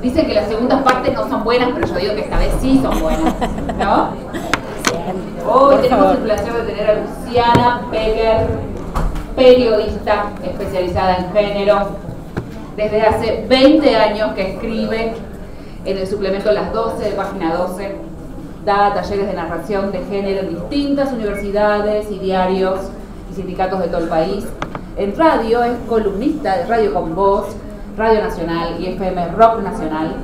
Dicen que las segundas partes no son buenas, pero yo digo que esta vez sí son buenas, ¿no? Hoy tenemos el placer de tener a Luciana Becker, periodista especializada en género. Desde hace 20 años que escribe en el suplemento Las 12 de Página 12, da talleres de narración de género en distintas universidades y diarios y sindicatos de todo el país. En radio es columnista de Radio Con Voz, Radio Nacional y FM Rock Nacional,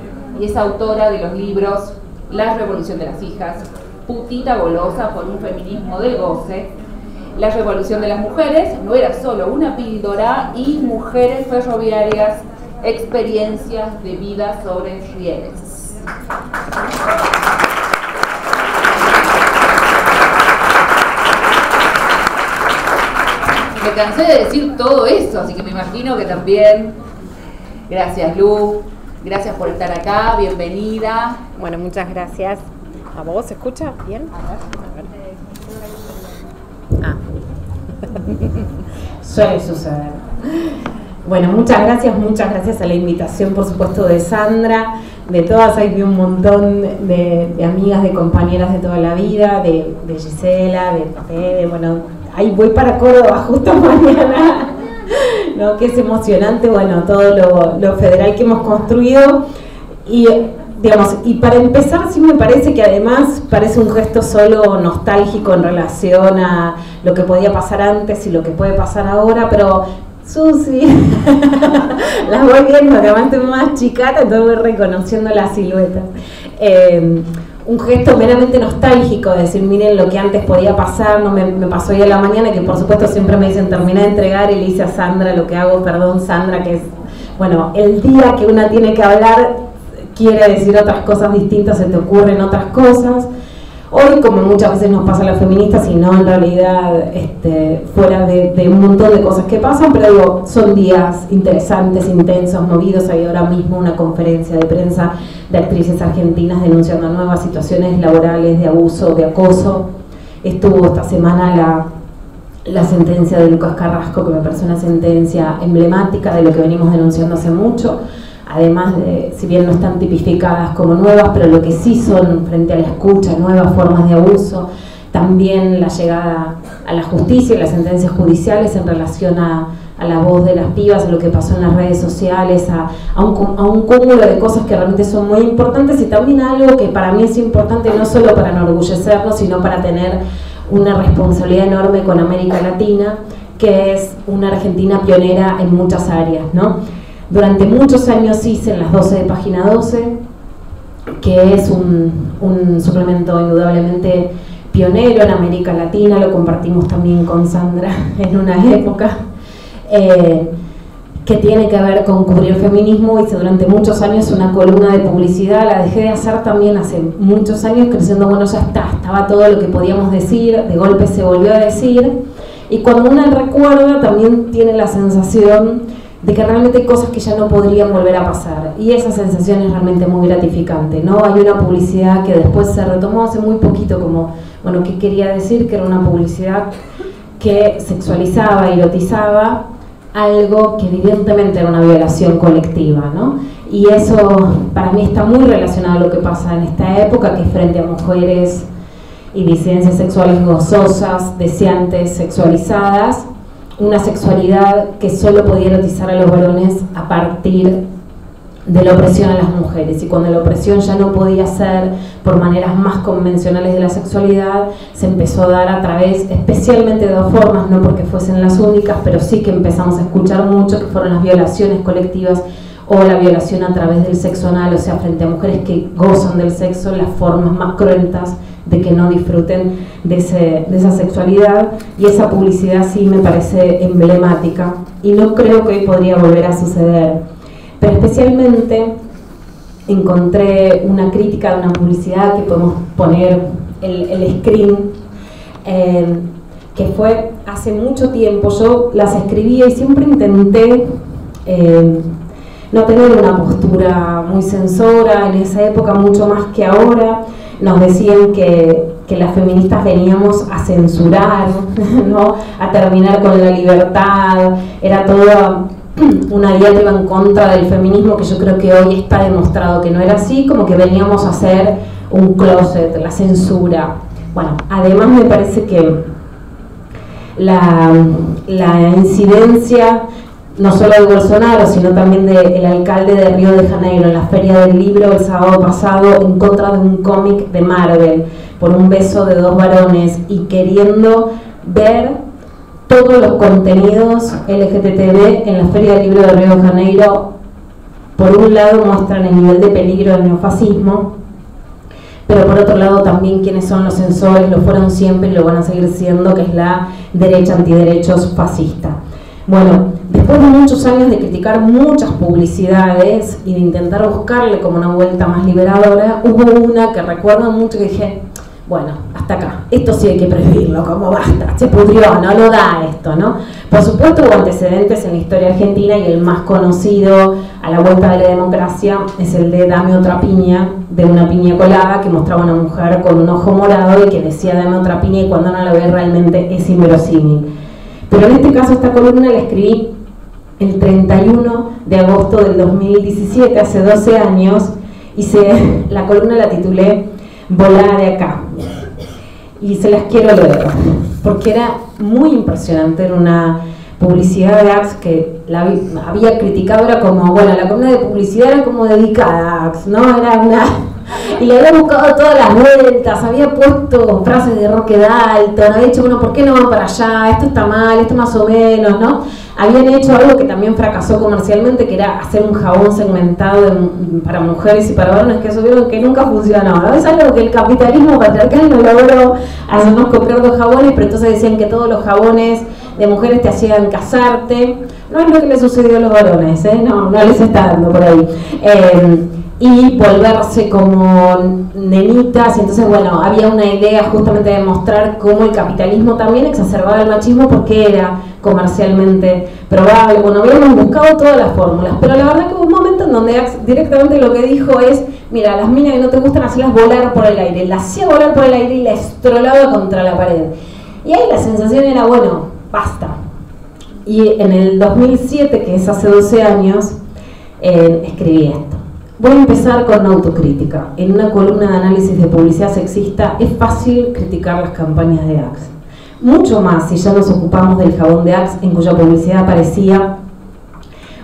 y es autora de los libros La Revolución de las Hijas, Putita Golosa por un feminismo del goce, La Revolución de las Mujeres, no era solo una píldora, y Mujeres Ferroviarias, experiencias de vida sobre rieles. Me cansé de decir todo eso, así que me imagino que también. Gracias, Lu. Gracias por estar acá. Bienvenida. Bueno, muchas gracias. ¿A vos se escucha bien? A ver. Suele suceder. Bueno, muchas gracias a la invitación, por supuesto, de Sandra, de todas. Hay un montón de amigas, de compañeras de toda la vida, de Gisela, de Fede. Bueno, ahí voy para Córdoba justo mañana, ¿no? Que es emocionante, bueno, todo lo federal que hemos construido. Y, digamos, y para empezar, sí me parece que además parece un gesto solo nostálgico en relación a lo que podía pasar antes y lo que puede pasar ahora, pero Susi, las voy viendo, que además estoy más chicata, entonces voy reconociendo las siluetas. Un gesto meramente nostálgico, de decir, miren lo que antes podía pasar. No me pasó hoy a la mañana, que por supuesto siempre me dicen, terminé de entregar, y le hice a Sandra lo que hago, perdón Sandra, que es, bueno, el día que una tiene que hablar, quiere decir otras cosas distintas, se te ocurren otras cosas. Hoy, como muchas veces nos pasa a las feministas, y no en realidad fuera de un montón de cosas que pasan, pero digo, son días interesantes, intensos, movidos. Hay ahora mismo una conferencia de prensa de actrices argentinas denunciando nuevas situaciones laborales de abuso, de acoso. Estuvo esta semana la sentencia de Lucas Carrasco, que me parece una sentencia emblemática de lo que venimos denunciando hace mucho. Además de, si bien no están tipificadas como nuevas, pero lo que sí son frente a la escucha, nuevas formas de abuso, también la llegada a la justicia y las sentencias judiciales en relación a la voz de las pibas, a lo que pasó en las redes sociales, a un cúmulo de cosas que realmente son muy importantes, y también algo que para mí es importante no solo para enorgullecernos, sino para tener una responsabilidad enorme con América Latina, que es una Argentina pionera en muchas áreas, ¿no? Durante muchos años hice en Las 12 de Página 12, que es un suplemento indudablemente pionero en América Latina. Lo compartimos también con Sandra en una época, que tiene que ver con cubrir feminismo. Hice durante muchos años una columna de publicidad, la dejé de hacer también hace muchos años, creciendo, bueno, ya estaba todo lo que podíamos decir, de golpe se volvió a decir, y cuando uno recuerda también tiene la sensación de que realmente hay cosas que ya no podrían volver a pasar, y esa sensación es realmente muy gratificante, ¿no? Hay una publicidad que después se retomó hace muy poquito como, bueno, ¿qué quería decir? Que era una publicidad que sexualizaba, erotizaba algo que evidentemente era una violación colectiva, ¿no? Y eso para mí está muy relacionado a lo que pasa en esta época, que frente a mujeres y disidencias sexuales gozosas, deseantes, sexualizadas, una sexualidad que solo podía erotizar a los varones a partir de la opresión a las mujeres, y cuando la opresión ya no podía ser por maneras más convencionales de la sexualidad, se empezó a dar a través, especialmente de dos formas, no porque fuesen las únicas, pero sí que empezamos a escuchar mucho, que fueron las violaciones colectivas o la violación a través del sexo anal, o sea, frente a mujeres que gozan del sexo, las formas más cruentas de que no disfruten de esa sexualidad. Y esa publicidad sí me parece emblemática, y no creo que hoy podría volver a suceder. Pero especialmente encontré una crítica de una publicidad, que podemos poner el screen, que fue hace mucho tiempo. Yo las escribía y siempre intenté no tener una postura muy censora, en esa época mucho más que ahora. Nos decían que las feministas veníamos a censurar, ¿no? A terminar con la libertad. Era todo una diatriba en contra del feminismo, que yo creo que hoy está demostrado que no era así, como que veníamos a hacer un closet, la censura. Bueno, además me parece que la incidencia no solo de Bolsonaro, sino también del alcalde de Río de Janeiro en la Feria del Libro el sábado pasado en contra de un cómic de Marvel, por un beso de dos varones, y queriendo ver todos los contenidos LGTB en la Feria del Libro de Río de Janeiro. Por un lado muestran el nivel de peligro del neofascismo, pero por otro lado también quiénes son los censores, lo fueron siempre y lo van a seguir siendo, que es la derecha antiderechos fascista. Bueno, después de muchos años de criticar muchas publicidades y de intentar buscarle como una vuelta más liberadora, hubo una que recuerdo mucho que dije, bueno, hasta acá, esto sí hay que prohibirlo, como basta, se pudrió, no lo da esto, ¿no? Por supuesto hubo antecedentes en la historia argentina y el más conocido a la vuelta de la democracia es el de Dame otra piña, de una piña colada que mostraba a una mujer con un ojo morado y que decía dame otra piña, y cuando no la ve realmente es inverosímil. Pero en este caso esta columna la escribí el 31 de agosto del 2017, hace 12 años, y la columna la titulé Volá de acá. Y se las quiero leer, porque era muy impresionante. Era una publicidad de Axe que la había criticado, era como, bueno, la columna de publicidad era como dedicada a Axe, ¿no? Era una... Y le había buscado todas las vueltas, había puesto frases de Roque Dalton, había dicho, bueno, ¿por qué no van para allá? Esto está mal, esto más o menos, ¿no? Habían hecho algo que también fracasó comercialmente, que era hacer un jabón segmentado para mujeres y para varones, que eso vieron que nunca funcionó, ¿no? Es algo que el capitalismo patriarcal no logró hacernos comprar dos jabones, pero entonces decían que todos los jabones de mujeres te hacían casarte. No es lo que le sucedió a los varones, no les está dando por ahí. Y volverse como nenitas, y entonces bueno, había una idea justamente de mostrar cómo el capitalismo también exacerbaba el machismo porque era comercialmente probable. Bueno, habíamos buscado todas las fórmulas, pero la verdad que hubo un momento en donde Axe directamente lo que dijo es, mira, las minas que no te gustan, hacerlas volar por el aire. La hacía volar por el aire y la estrolaba contra la pared. Y ahí la sensación era, bueno, basta. Y en el 2007, que es hace 12 años, escribí esto. Voy a empezar con autocrítica. En una columna de análisis de publicidad sexista es fácil criticar las campañas de Axe. Mucho más si ya nos ocupamos del jabón de Axe, en cuya publicidad aparecía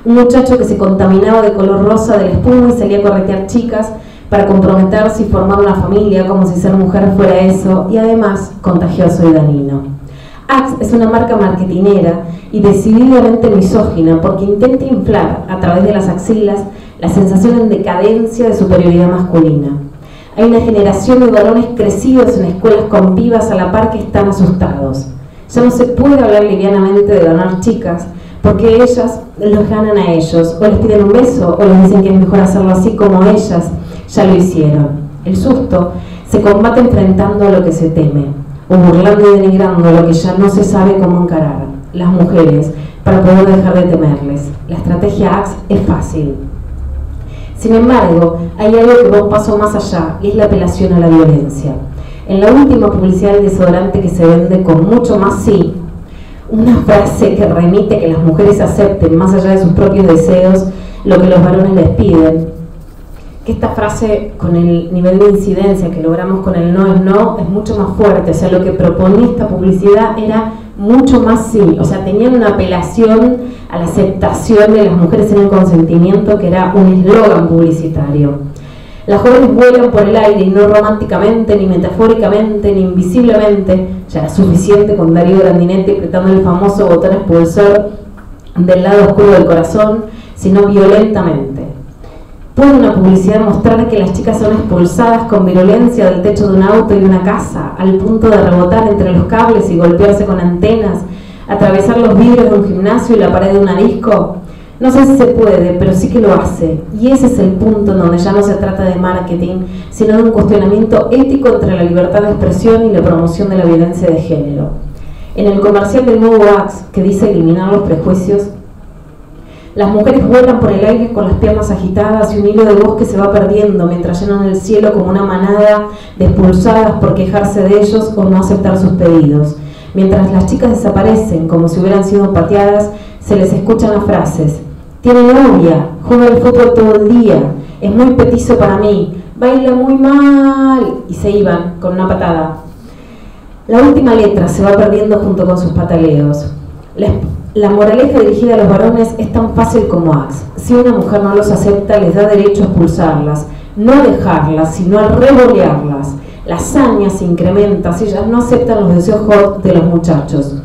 un muchacho que se contaminaba de color rosa de la espuma y salía a corretear chicas para comprometerse y formar una familia como si ser mujer fuera eso, y además contagioso y dañino. Axe es una marca marketinera y decididamente misógina porque intenta inflar a través de las axilas la sensación en decadencia de superioridad masculina. Hay una generación de varones crecidos en escuelas con pibas a la par que están asustados. Ya no se puede hablar livianamente de ganar chicas porque ellas los ganan a ellos, o les piden un beso o les dicen que es mejor hacerlo así como ellas ya lo hicieron. El susto se combate enfrentando a lo que se teme, o burlando y denigrando lo que ya no se sabe cómo encarar, las mujeres, para poder dejar de temerles. La estrategia Axe es fácil. Sin embargo, hay algo que va un paso más allá, y es la apelación a la violencia. En la última publicidad del desodorante que se vende con mucho más sí, una frase que remite a que las mujeres acepten, más allá de sus propios deseos, lo que los varones les piden. Que esta frase, con el nivel de incidencia que logramos con el no es no, es mucho más fuerte. O sea, lo que proponía esta publicidad era mucho más sí. O sea, tenían una apelación a la aceptación de las mujeres en el consentimiento, que era un eslogan publicitario. Las jóvenes vuelan por el aire, y no románticamente, ni metafóricamente, ni invisiblemente. Ya era suficiente con Darío Grandinetti apretando el famoso botón expulsor del lado oscuro del corazón, sino violentamente. Puede una publicidad mostrar que las chicas son expulsadas con virulencia del techo de un auto y de una casa, al punto de rebotar entre los cables y golpearse con antenas, atravesar los vidrios de un gimnasio y la pared de una disco? No sé si se puede, pero sí que lo hace. Y ese es el punto en donde ya no se trata de marketing, sino de un cuestionamiento ético entre la libertad de expresión y la promoción de la violencia de género. En el comercial del nuevo Axe, que dice eliminar los prejuicios, las mujeres vuelan por el aire con las piernas agitadas y un hilo de voz que se va perdiendo mientras llenan el cielo como una manada de expulsadas por quejarse de ellos o no aceptar sus pedidos. Mientras las chicas desaparecen como si hubieran sido pateadas, se les escuchan las frases: tiene novia, juega al fútbol todo el día, es muy petizo para mí, baila muy mal, y se iban con una patada. La última letra se va perdiendo junto con sus pataleos. La moraleja dirigida a los varones es tan fácil como Axe. Si una mujer no los acepta, les da derecho a expulsarlas, no a dejarlas, sino a revolearlas. La hazaña se incrementa si ellas no aceptan los deseos hot de los muchachos.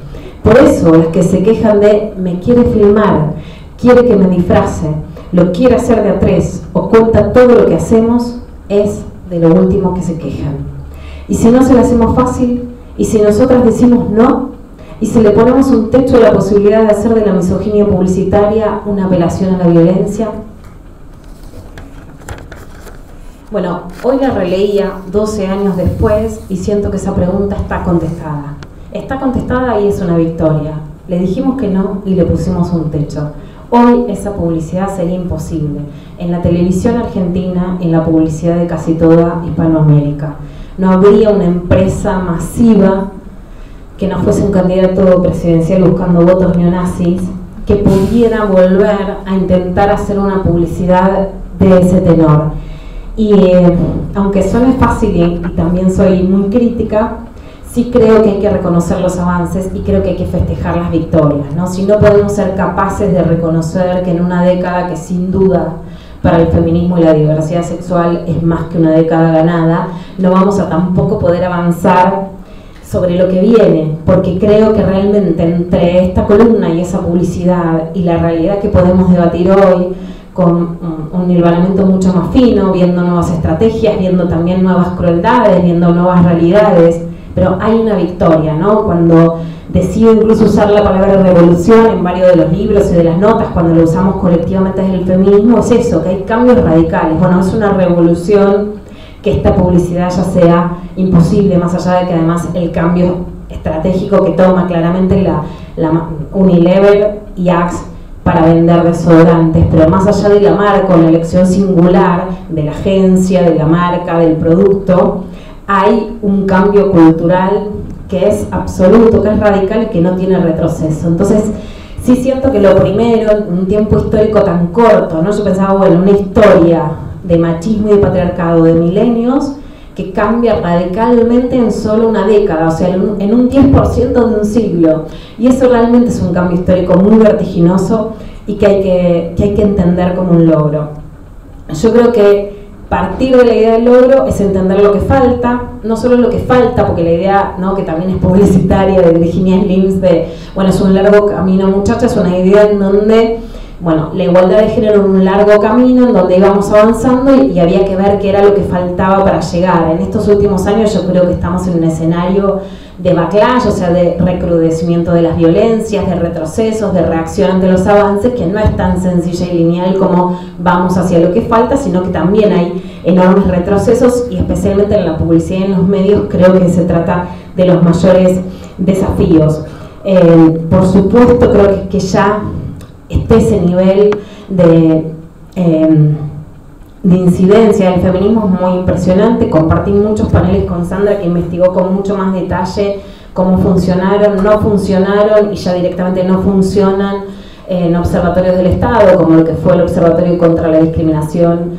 Por eso, las que se quejan de me quiere filmar, quiere que me disfrace, lo quiere hacer de a tres o cuenta todo lo que hacemos, es de lo último que se quejan. Y si no se lo hacemos fácil, y si nosotras decimos no, y si le ponemos un techo a la posibilidad de hacer de la misoginia publicitaria una apelación a la violencia. Bueno, hoy la releía 12 años después y siento que esa pregunta está contestada. Está contestada y es una victoria. Le dijimos que no y le pusimos un techo. Hoy esa publicidad sería imposible. En la televisión argentina, en la publicidad de casi toda Hispanoamérica. No habría una empresa masiva que no fuese un candidato presidencial buscando votos neonazis que pudiera volver a intentar hacer una publicidad de ese tenor. Y aunque suene fácil y también soy muy crítica, sí creo que hay que reconocer los avances y creo que hay que festejar las victorias, ¿no? Si no podemos ser capaces de reconocer que en una década que sin duda para el feminismo y la diversidad sexual es más que una década ganada, no vamos a tampoco poder avanzar sobre lo que viene, porque creo que realmente entre esta columna y esa publicidad y la realidad que podemos debatir hoy, con un hilvanamiento mucho más fino, viendo nuevas estrategias, viendo también nuevas crueldades, viendo nuevas realidades, pero hay una victoria, ¿no? Cuando decido incluso usar la palabra revolución en varios de los libros y de las notas, cuando lo usamos colectivamente desde el feminismo, es eso, que hay cambios radicales. Bueno, es una revolución que esta publicidad ya sea imposible, más allá de que además el cambio estratégico que toma claramente la Unilever y Axe para vender desodorantes, pero más allá de la marca o la elección singular de la agencia, de la marca, del producto, hay un cambio cultural que es absoluto, que es radical y que no tiene retroceso. Entonces, sí siento que lo primero, en un tiempo histórico tan corto, ¿no? Yo pensaba, bueno, una historia de machismo y de patriarcado de milenios que cambia radicalmente en solo una década, o sea, en un 10% de un siglo. Y eso realmente es un cambio histórico muy vertiginoso y que hay que entender como un logro. Yo creo que partir de la idea del logro es entender lo que falta, no solo lo que falta, porque la idea, ¿no?, que también es publicitaria de Virginia Slims, de, bueno, es un largo camino, muchachas, es una idea en donde, bueno, la igualdad de género en un largo camino en donde íbamos avanzando y había que ver qué era lo que faltaba para llegar. En estos últimos años yo creo que estamos en un escenario de backlash, o sea, de recrudecimiento de las violencias, de retrocesos, de reacción ante los avances, que no es tan sencilla y lineal como vamos hacia lo que falta, sino que también hay enormes retrocesos y especialmente en la publicidad y en los medios creo que se trata de los mayores desafíos. Por supuesto creo que ya ese nivel de incidencia del feminismo es muy impresionante. Compartí muchos paneles con Sandra, que investigó con mucho más detalle cómo funcionaron, no funcionaron y ya directamente no funcionan en observatorios del Estado, como lo que fue el Observatorio contra la Discriminación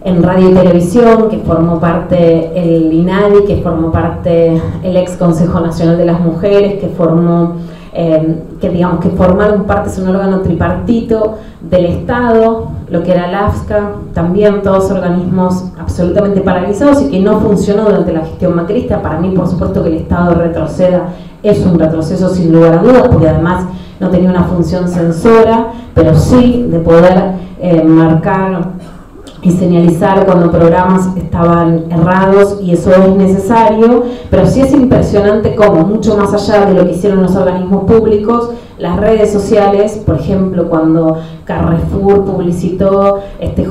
en Radio y Televisión, que formó parte el INADI, que formó parte el ex Consejo Nacional de las Mujeres, que formó que formaron parte, es un órgano tripartito del Estado, lo que era el AFSCA, también todos organismos absolutamente paralizados y que no funcionó durante la gestión macrista. Para mí, por supuesto, que el Estado retroceda es un retroceso sin lugar a dudas, porque además no tenía una función censora, pero sí de poder marcar y señalizar cuando programas estaban errados, y eso es necesario, pero sí es impresionante cómo, mucho más allá de lo que hicieron los organismos públicos, las redes sociales, por ejemplo, cuando Carrefour publicitó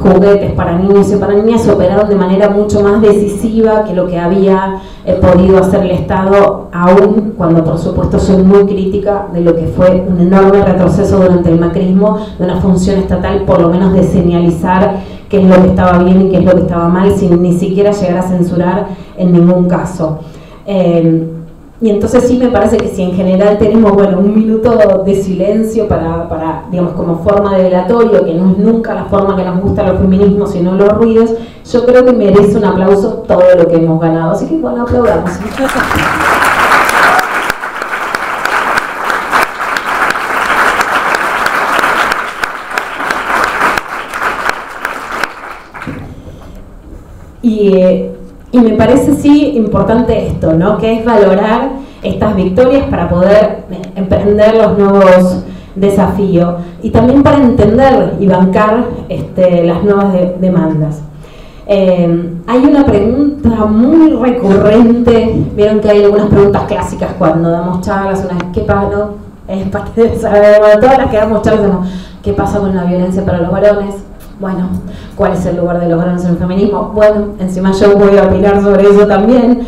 juguetes para niños y para niñas, operaron de manera mucho más decisiva que lo que había podido hacer el Estado, aún cuando por supuesto soy muy crítica de lo que fue un enorme retroceso durante el macrismo, de una función estatal por lo menos de señalizar qué es lo que estaba bien y qué es lo que estaba mal, sin ni siquiera llegar a censurar en ningún caso. Y entonces sí me parece que si en general tenemos, bueno, un minuto de silencio para, digamos, como forma de velatorio, que no es nunca la forma que nos gusta los feminismos, sino los ruidos, yo creo que merece un aplauso todo lo que hemos ganado. Así que bueno, aplaudamos. Y me parece sí importante esto, ¿no? Que es valorar estas victorias para poder emprender los nuevos desafíos y también para entender y bancar las nuevas demandas. Hay una pregunta muy recurrente, vieron que hay algunas preguntas clásicas cuando damos charlas, ¿qué pasa? ¿No? Es parte de saber, bueno, todas las que damos charlas, ¿qué pasa con la violencia para los varones? Bueno, ¿cuál es el lugar de los varones en el feminismo? Bueno, encima yo voy a opinar sobre eso también.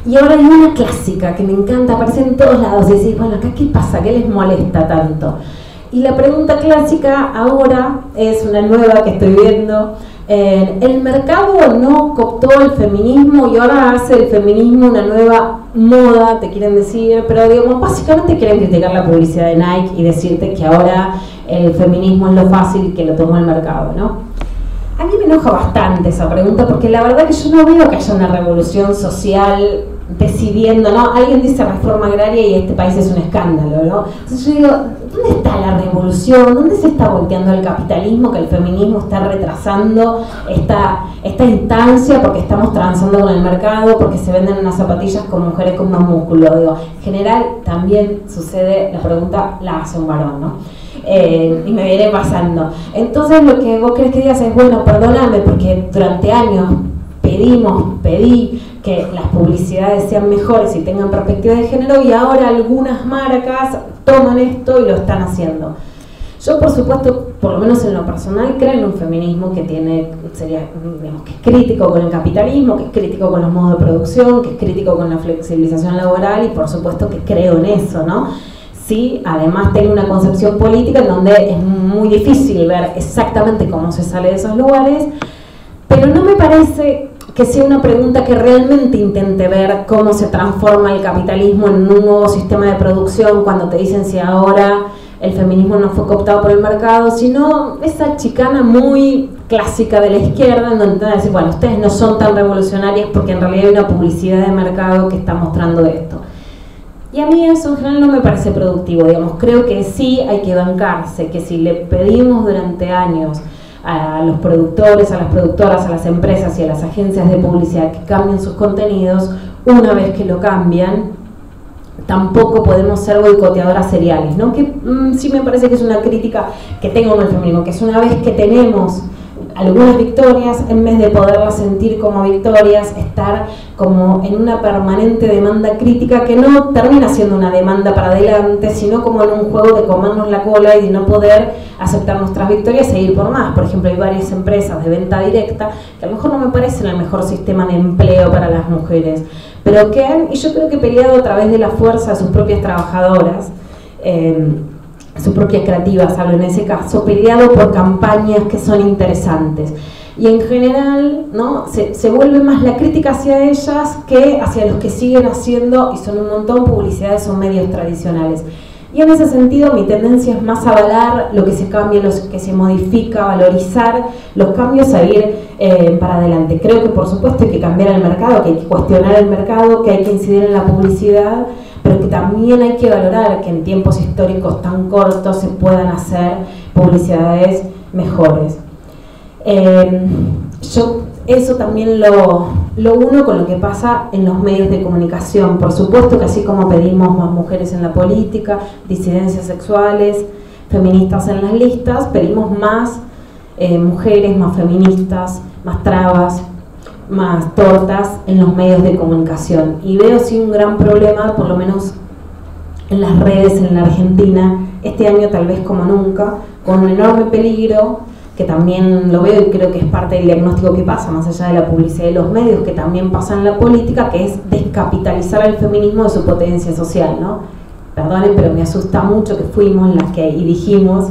Y ahora hay una clásica que me encanta, aparece en todos lados, y decís, bueno, acá ¿qué pasa? ¿Qué les molesta tanto? Y la pregunta clásica ahora es una nueva que estoy viendo. El mercado no cooptó el feminismo y ahora hace el feminismo una nueva moda, te quieren decir, pero digamos, básicamente quieren criticar la publicidad de Nike y decirte que ahora el feminismo es lo fácil que lo tomó el mercado, ¿no? A mí me enoja bastante esa pregunta porque la verdad que yo no veo que haya una revolución social decidiendo, ¿no? Alguien dice reforma agraria y este país es un escándalo, ¿no? Entonces yo digo, ¿dónde está la revolución? ¿Dónde se está volteando el capitalismo que el feminismo está retrasando esta instancia porque estamos transando con el mercado, porque se venden unas zapatillas con mujeres con más músculo? Digo, en general también sucede, la pregunta la hace un varón, ¿no? Y me viene pasando. Entonces lo que vos querés que digas es, bueno, perdóname porque durante años pedí que las publicidades sean mejores y tengan perspectiva de género y ahora algunas marcas toman esto y lo están haciendo. Yo por supuesto, por lo menos en lo personal, creo en un feminismo que digamos, que es crítico con el capitalismo, que es crítico con los modos de producción, que es crítico con la flexibilización laboral y por supuesto que creo en eso, ¿no? Sí, además tengo una concepción política en donde es muy difícil ver exactamente cómo se sale de esos lugares, pero no me parece que sea una pregunta que realmente intente ver cómo se transforma el capitalismo en un nuevo sistema de producción cuando te dicen si ahora el feminismo no fue cooptado por el mercado, sino esa chicana muy clásica de la izquierda en donde te van a decir, bueno, ustedes no son tan revolucionarias porque en realidad hay una publicidad de mercado que está mostrando esto. Y a mí eso en general no me parece productivo, digamos, creo que sí hay que bancarse, que si le pedimos durante años a los productores, a las productoras, a las empresas y a las agencias de publicidad que cambien sus contenidos, una vez que lo cambian, tampoco podemos ser boicoteadoras seriales, ¿no? Que sí me parece que es una crítica que tengo con el feminismo, que es una vez que tenemos algunas victorias, en vez de poderlas sentir como victorias, estar como en una permanente demanda crítica que no termina siendo una demanda para adelante, sino como en un juego de comernos la cola y de no poder aceptar nuestras victorias e ir por más. Por ejemplo, hay varias empresas de venta directa que a lo mejor no me parecen el mejor sistema de empleo para las mujeres, pero que han, y yo creo que peleado a través de la fuerza de sus propias trabajadoras, sus propias creativas, hablo en ese caso, peleado por campañas que son interesantes. Y en general, ¿no? se vuelve más la crítica hacia ellas que hacia los que siguen haciendo, y son un montón, publicidades o medios tradicionales. Y en ese sentido mi tendencia es más avalar lo que se cambia, lo que se modifica, valorizar los cambios, a ir para adelante. Creo que por supuesto hay que cambiar el mercado, que hay que cuestionar el mercado, que hay que incidir en la publicidad, pero que también hay que valorar que en tiempos históricos tan cortos se puedan hacer publicidades mejores. Yo eso también lo uno con lo que pasa en los medios de comunicación. Por supuesto que así como pedimos más mujeres en la política, disidencias sexuales, feministas en las listas, pedimos más mujeres, más feministas, más trabas, más tortas en los medios de comunicación. Y veo sí un gran problema, por lo menos en las redes en la Argentina, este año tal vez como nunca, con un enorme peligro, que también lo veo y creo que es parte del diagnóstico que pasa, más allá de la publicidad de los medios, que también pasa en la política, que es descapitalizar al feminismo de su potencia social, ¿no? Perdonen, pero me asusta mucho que fuimos las que y dijimos,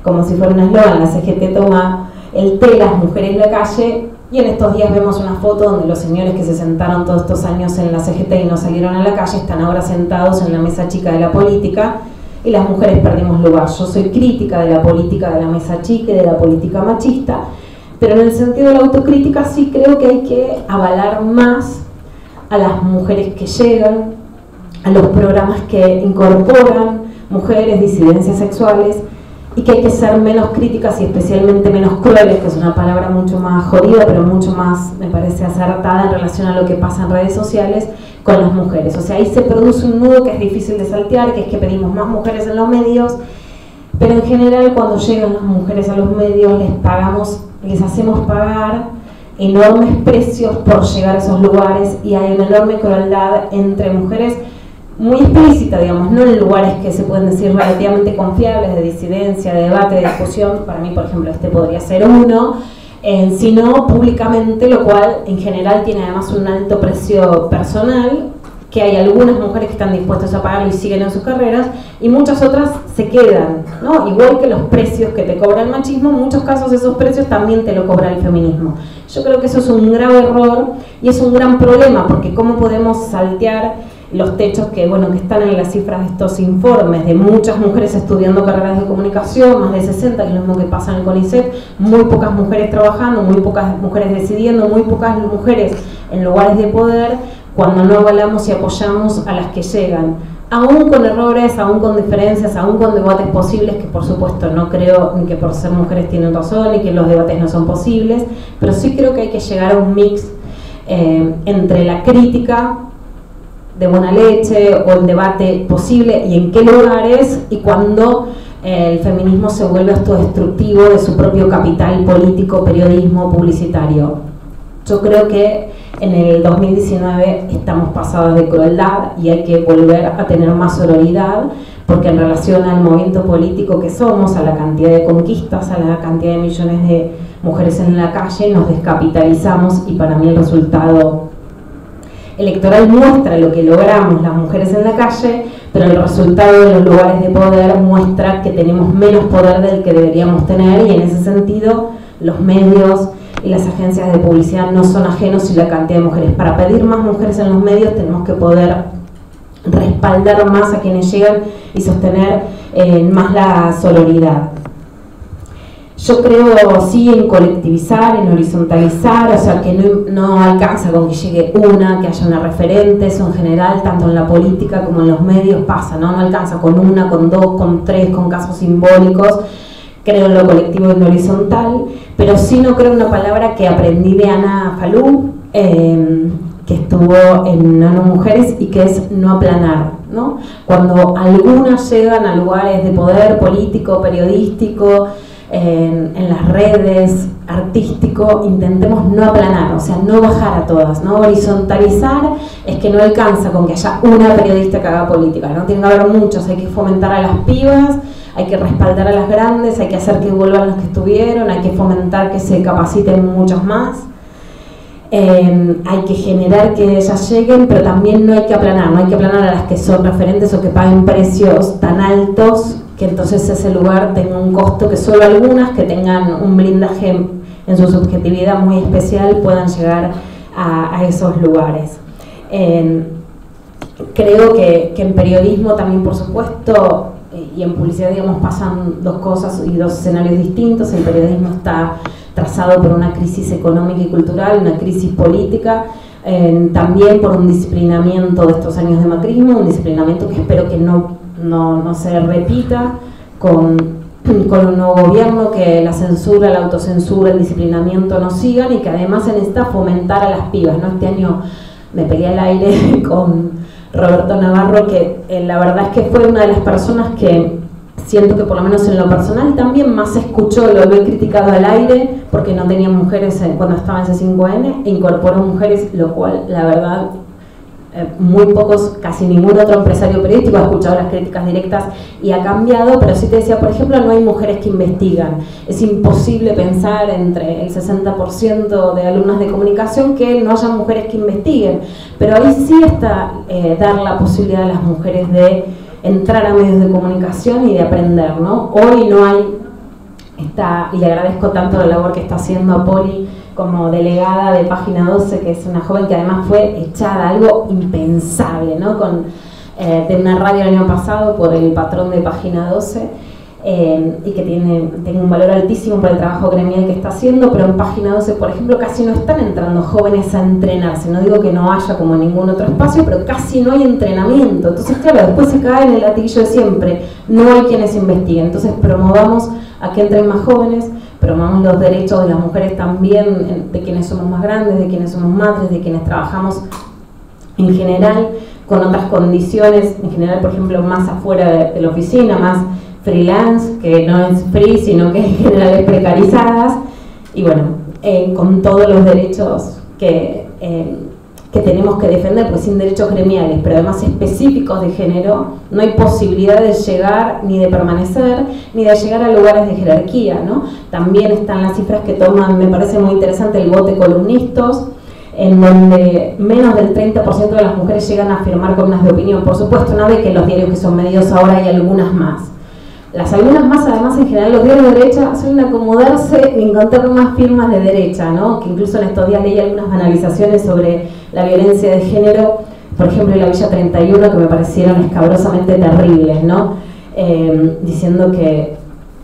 como si fuera un eslogan, la CGT toma el té, las mujeres en la calle, y en estos días vemos una foto donde los señores que se sentaron todos estos años en la CGT y no salieron a la calle están ahora sentados en la mesa chica de la política y las mujeres perdimos lugar. Yo soy crítica de la política de la mesa chica y de la política machista, pero en el sentido de la autocrítica sí creo que hay que avalar más a las mujeres que llegan, a los programas que incorporan mujeres, disidencias sexuales, y que hay que ser menos críticas y especialmente menos crueles, que es una palabra mucho más jodida, pero mucho más, me parece, acertada en relación a lo que pasa en redes sociales con las mujeres. O sea, ahí se produce un nudo que es difícil de saltear, que es que pedimos más mujeres en los medios, pero en general cuando llegan las mujeres a los medios les hacemos pagar enormes precios por llegar a esos lugares, y hay una enorme crueldad entre mujeres muy explícita, digamos, no en lugares que se pueden decir relativamente confiables, de disidencia, de debate, de discusión. Para mí, por ejemplo, este podría ser uno, sino públicamente, lo cual en general tiene además un alto precio personal, que hay algunas mujeres que están dispuestas a pagarlo y siguen en sus carreras, y muchas otras se quedan, ¿no? Igual que los precios que te cobra el machismo, en muchos casos esos precios también te lo cobra el feminismo. Yo creo que eso es un grave error y es un gran problema, porque ¿cómo podemos saltear los techos que están en las cifras de estos informes de muchas mujeres estudiando carreras de comunicación, más de 60, que es lo mismo que pasa en el CONICET, muy pocas mujeres trabajando, muy pocas mujeres decidiendo, muy pocas mujeres en lugares de poder, cuando no avalamos y apoyamos a las que llegan, aún con errores, aún con diferencias, aún con debates posibles, que por supuesto no creo ni que por ser mujeres tienen razón, ni que los debates no son posibles, pero sí creo que hay que llegar a un mix entre la crítica de buena leche o el debate posible y en qué lugares, y cuando el feminismo se vuelve autodestructivo de su propio capital político, periodismo, publicitario. Yo creo que en el 2019 estamos pasadas de crueldad y hay que volver a tener más sororidad, porque en relación al movimiento político que somos, a la cantidad de conquistas, a la cantidad de millones de mujeres en la calle, nos descapitalizamos, y para mí el resultado electoral muestra lo que logramos las mujeres en la calle, pero el resultado de los lugares de poder muestra que tenemos menos poder del que deberíamos tener, y en ese sentido los medios y las agencias de publicidad no son ajenos, y la cantidad de mujeres. Para pedir más mujeres en los medios tenemos que poder respaldar más a quienes llegan y sostener más la sororidad. Yo creo sí en colectivizar, en horizontalizar, o sea que no alcanza con que llegue una, que haya una referente, eso en general, tanto en la política como en los medios pasa, ¿no? No alcanza con una, con dos, con tres, con casos simbólicos. Creo en lo colectivo y en lo horizontal, pero sí no creo en una palabra que aprendí de Ana Falú, que estuvo en Nano Mujeres, y que es no aplanar, ¿no? Cuando algunas llegan a lugares de poder político, periodístico, en las redes, artístico, intentemos no aplanar, o sea, no bajar a todas, ¿no? Horizontalizar es que no alcanza con que haya una periodista que haga política, no tiene que haber muchos, hay que fomentar a las pibas, hay que respaldar a las grandes, hay que hacer que vuelvan los que estuvieron, hay que fomentar que se capaciten muchos más, hay que generar que ellas lleguen, pero también no hay que aplanar, no hay que aplanar a las que son referentes o que paguen precios tan altos que entonces ese lugar tenga un costo, que solo algunas que tengan un blindaje en su subjetividad muy especial puedan llegar a esos lugares. Creo que en periodismo también, por supuesto, y en publicidad, digamos, pasan dos cosas y dos escenarios distintos. El periodismo está trazado por una crisis económica y cultural, una crisis política, también por un disciplinamiento de estos años de macrismo, un disciplinamiento que espero que no se repita con un nuevo gobierno, que la censura, la autocensura, el disciplinamiento no sigan, y que además se necesita fomentar a las pibas, ¿no? Este año me pegué al aire con Roberto Navarro, que la verdad es que fue una de las personas que siento que por lo menos en lo personal también más escuchó, lo he criticado al aire porque no tenía mujeres cuando estaba en C5N, e incorporó mujeres, lo cual la verdad muy pocos, casi ningún otro empresario periodístico ha escuchado las críticas directas y ha cambiado, pero sí te decía, por ejemplo, no hay mujeres que investigan. Es imposible pensar entre el 60% de alumnas de comunicación que no haya mujeres que investiguen, pero ahí sí está dar la posibilidad a las mujeres de entrar a medios de comunicación y de aprender, ¿no? Hoy no hay, y le agradezco tanto la labor que está haciendo a Poli como delegada de Página 12, que es una joven que además fue echada, algo impensable, ¿no? De una radio el año pasado por el patrón de Página 12, y que tiene un valor altísimo para el trabajo gremial que está haciendo, pero en Página 12, por ejemplo, casi no están entrando jóvenes a entrenarse. No digo que no haya como en ningún otro espacio, pero casi no hay entrenamiento. Entonces, claro, después se cae en el latillo de siempre, no hay quienes investiguen. Entonces, promovamos a que entren más jóvenes, promovamos los derechos de las mujeres también, de quienes somos más grandes, de quienes somos madres, de quienes trabajamos en general con otras condiciones, en general, por ejemplo, más afuera de la oficina, más freelance, que no es free, sino que en general es precarizadas, y bueno, con todos los derechos que tenemos que defender, pues sin derechos gremiales, pero además específicos de género, no hay posibilidad de llegar, ni de permanecer, ni de llegar a lugares de jerarquía, ¿no? También están las cifras que toman, me parece muy interesante, el bote columnistas, en donde menos del 30% de las mujeres llegan a firmar columnas de opinión. Por supuesto, no ve que en los diarios que son medios ahora hay algunas más. Las algunas más, además, en general, los diarios de derecha suelen acomodarse y encontrar más firmas de derecha, ¿no? Que incluso en estos días leí algunas banalizaciones sobre la violencia de género, por ejemplo, en la Villa 31, que me parecieron escabrosamente terribles, ¿no? Diciendo que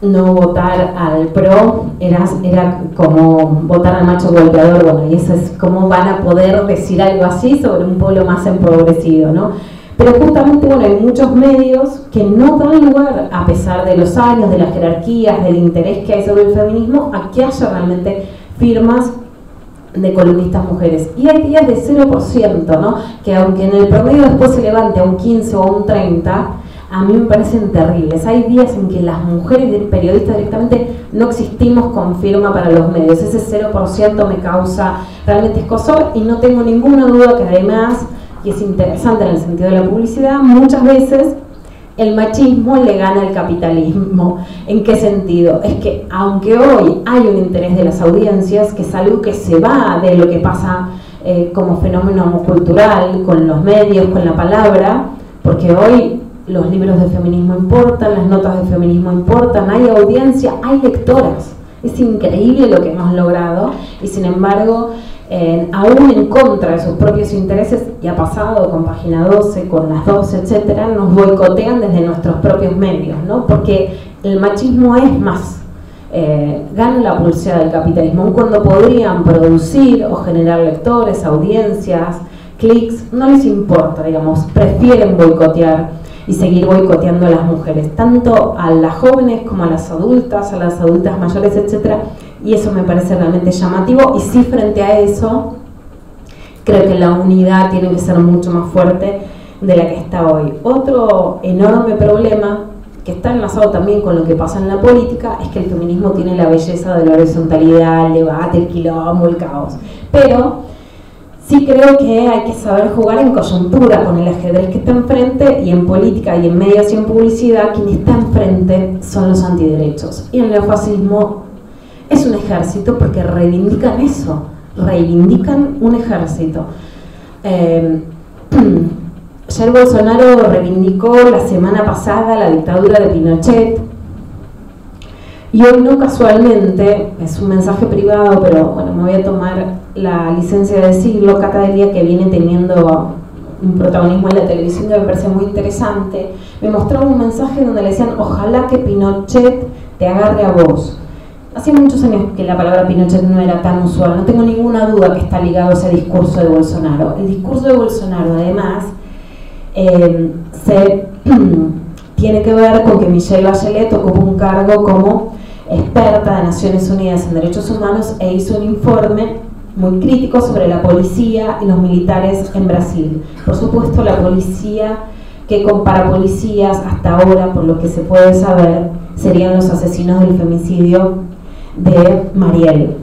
no votar al PRO era como votar al macho golpeador. Bueno, y eso es cómo van a poder decir algo así sobre un pueblo más empobrecido, ¿no? Pero justamente, bueno, hay muchos medios que no dan lugar, a pesar de los años, de las jerarquías, del interés que hay sobre el feminismo, a que haya realmente firmas de columnistas mujeres. Y hay días de 0%, ¿no? Que aunque en el promedio después se levante a un 15 o a un 30, a mí me parecen terribles. Hay días en que las mujeres periodistas directamente no existimos con firma para los medios. Ese 0% me causa realmente escozor, y no tengo ninguna duda que además, y es interesante en el sentido de la publicidad, muchas veces el machismo le gana al capitalismo. ¿En qué sentido? Es que aunque hoy hay un interés de las audiencias, que es algo que se va de lo que pasa como fenómeno cultural, con los medios, con la palabra, porque hoy los libros de feminismo importan, las notas de feminismo importan, hay audiencia, hay lectoras. Es increíble lo que hemos logrado, y sin embargo, aún en contra de sus propios intereses, y ha pasado con Página 12, con las 12, etcétera, nos boicotean desde nuestros propios medios, ¿no? Porque el machismo es más, gana la publicidad del capitalismo, aun cuando podrían producir o generar lectores, audiencias, clics, no les importa, digamos, prefieren boicotear y seguir boicoteando a las mujeres, tanto a las jóvenes como a las adultas mayores, etcétera. Y eso me parece realmente llamativo, y sí, frente a eso, creo que la unidad tiene que ser mucho más fuerte de la que está hoy. Otro enorme problema, que está enlazado también con lo que pasa en la política, es que el feminismo tiene la belleza de la horizontalidad, el debate, el quilombo, el caos. Pero sí creo que hay que saber jugar en coyuntura con el ajedrez que está enfrente, y en política y en medios y en publicidad, quien está enfrente son los antiderechos. Y el neofascismo es un ejército, porque reivindican eso, reivindican un ejército. Jair Bolsonaro reivindicó la semana pasada la dictadura de Pinochet, y hoy no casualmente, es un mensaje privado, pero bueno, me voy a tomar la licencia de decirlo, Cata Delia, que viene teniendo un protagonismo en la televisión que me parece muy interesante, me mostraba un mensaje donde le decían: ojalá que Pinochet te agarre a vos. Hacía muchos años que la palabra Pinochet no era tan usual, no tengo ninguna duda que está ligado a ese discurso de Bolsonaro. El discurso de Bolsonaro, además, tiene que ver con que Michelle Bachelet ocupó un cargo como experta de Naciones Unidas en Derechos Humanos e hizo un informe muy crítico sobre la policía y los militares en Brasil. Por supuesto, la policía, que para policías hasta ahora, por lo que se puede saber, serían los asesinos del femicidio de Marielle,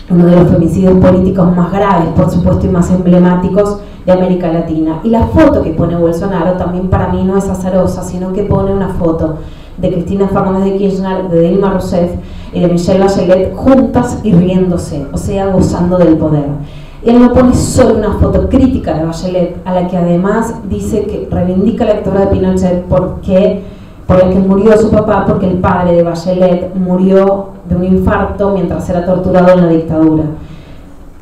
uno de los femicidios políticos más graves, por supuesto, y más emblemáticos de América Latina. Y la foto que pone Bolsonaro también para mí no es azarosa, sino que pone una foto de Cristina Fernández de Kirchner, de Dilma Rousseff y de Michelle Bachelet juntas y riéndose, o sea, gozando del poder. Y él no pone solo una foto crítica de Bachelet, a la que además dice que reivindica la dictadura de Pinochet porque por el que murió su papá, porque el padre de Bachelet murió de un infarto mientras era torturado en la dictadura.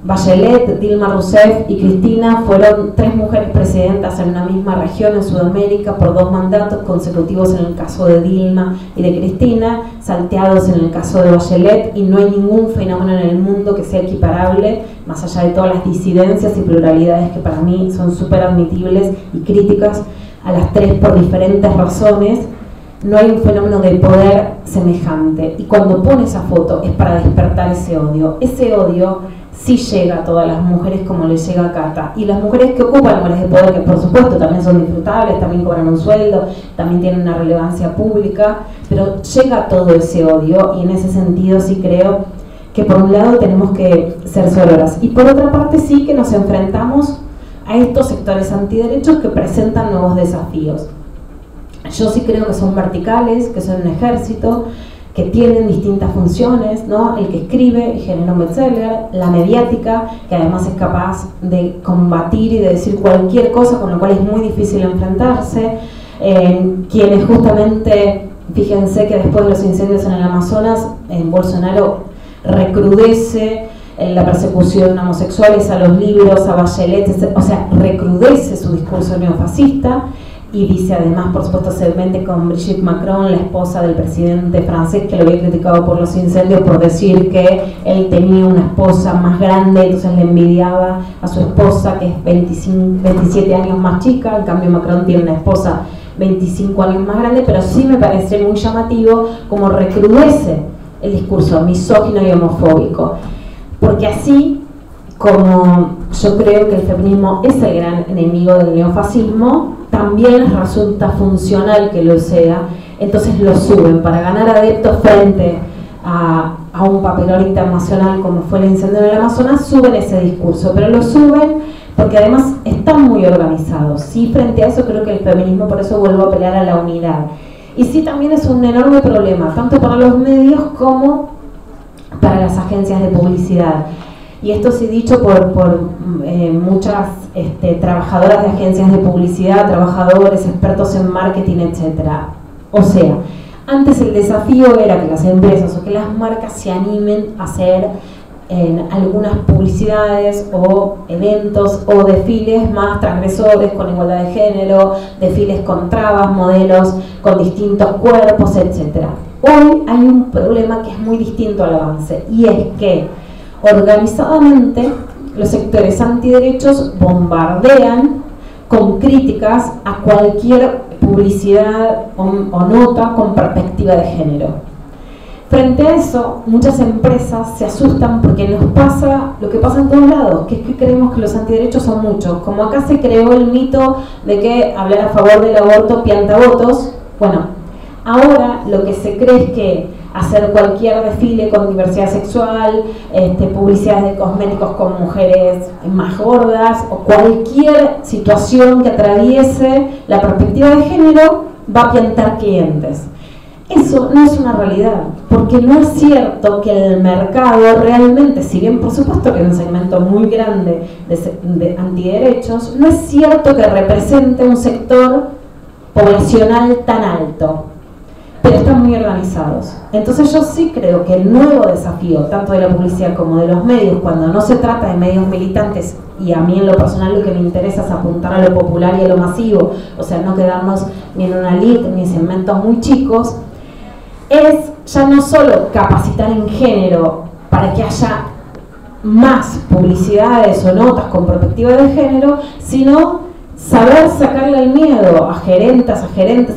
Bachelet, Dilma Rousseff y Cristina fueron 3 mujeres presidentas en una misma región en Sudamérica por 2 mandatos consecutivos en el caso de Dilma y de Cristina, salteados en el caso de Bachelet, y no hay ningún fenómeno en el mundo que sea equiparable, más allá de todas las disidencias y pluralidades que para mí son súper admitibles y críticas a las 3 por diferentes razones. No hay un fenómeno de poder semejante, y cuando pone esa foto es para despertar ese odio. Ese odio sí llega a todas las mujeres como le llega a Cata, y las mujeres que ocupan lugares de poder, que por supuesto también son disfrutables, también cobran un sueldo, también tienen una relevancia pública, pero llega todo ese odio, y en ese sentido sí creo que por un lado tenemos que ser sororas, y por otra parte sí que nos enfrentamos a estos sectores antiderechos que presentan nuevos desafíos. Yo sí creo que son verticales, que son un ejército, que tienen distintas funciones, ¿no? El que escribe y genera un bestseller, la mediática, que además es capaz de combatir y de decir cualquier cosa, con lo cual es muy difícil enfrentarse, quienes justamente, fíjense que después de los incendios en el Amazonas, Bolsonaro recrudece la persecución a homosexuales, a los libros, a Bachelet, o sea, recrudece su discurso neofascista. Y dice además, por supuesto, se mete con Brigitte Macron, la esposa del presidente francés, que lo había criticado por los incendios, por decir que él tenía una esposa más grande, entonces le envidiaba a su esposa, que es 27 años más chica. En cambio Macron tiene una esposa 25 años más grande, pero sí me parece muy llamativo como recrudece el discurso misógino y homofóbico, porque así como yo creo que el feminismo es el gran enemigo del neofascismo, también resulta funcional que lo sea, entonces lo suben para ganar adeptos frente a un papelón internacional como fue el incendio en el Amazonas. Suben ese discurso, pero lo suben porque además están muy organizados. Sí, frente a eso creo que el feminismo, por eso vuelvo a apelar a la unidad. Y sí, también es un enorme problema, tanto para los medios como para las agencias de publicidad. Y esto sí dicho por muchas trabajadoras de agencias de publicidad, trabajadores, expertos en marketing, etc. O sea, antes el desafío era que las empresas o que las marcas se animen a hacer algunas publicidades o eventos o desfiles más transgresores, con igualdad de género, desfiles con trabas, modelos con distintos cuerpos, etc. Hoy hay un problema que es muy distinto al avance, y es que organizadamente los sectores antiderechos bombardean con críticas a cualquier publicidad o nota con perspectiva de género. Frente a eso, muchas empresas se asustan porque nos pasa lo que pasa en todos lados, que es que creemos que los antiderechos son muchos. Como acá se creó el mito de que hablar a favor del aborto pianta votos, bueno, ahora lo que se cree es que hacer cualquier desfile con diversidad sexual, publicidades de cosméticos con mujeres más gordas, o cualquier situación que atraviese la perspectiva de género va a piantar clientes. Eso no es una realidad, porque no es cierto que el mercado realmente, si bien por supuesto que hay un segmento muy grande de antiderechos, no es cierto que represente un sector poblacional tan alto, pero están muy organizados. Entonces yo sí creo que el nuevo desafío, tanto de la publicidad como de los medios, cuando no se trata de medios militantes, y a mí en lo personal lo que me interesa es apuntar a lo popular y a lo masivo, o sea, no quedarnos ni en una elite ni en segmentos muy chicos, es ya no solo capacitar en género para que haya más publicidades o notas con perspectiva de género, sino saber sacarle el miedo a gerentes, a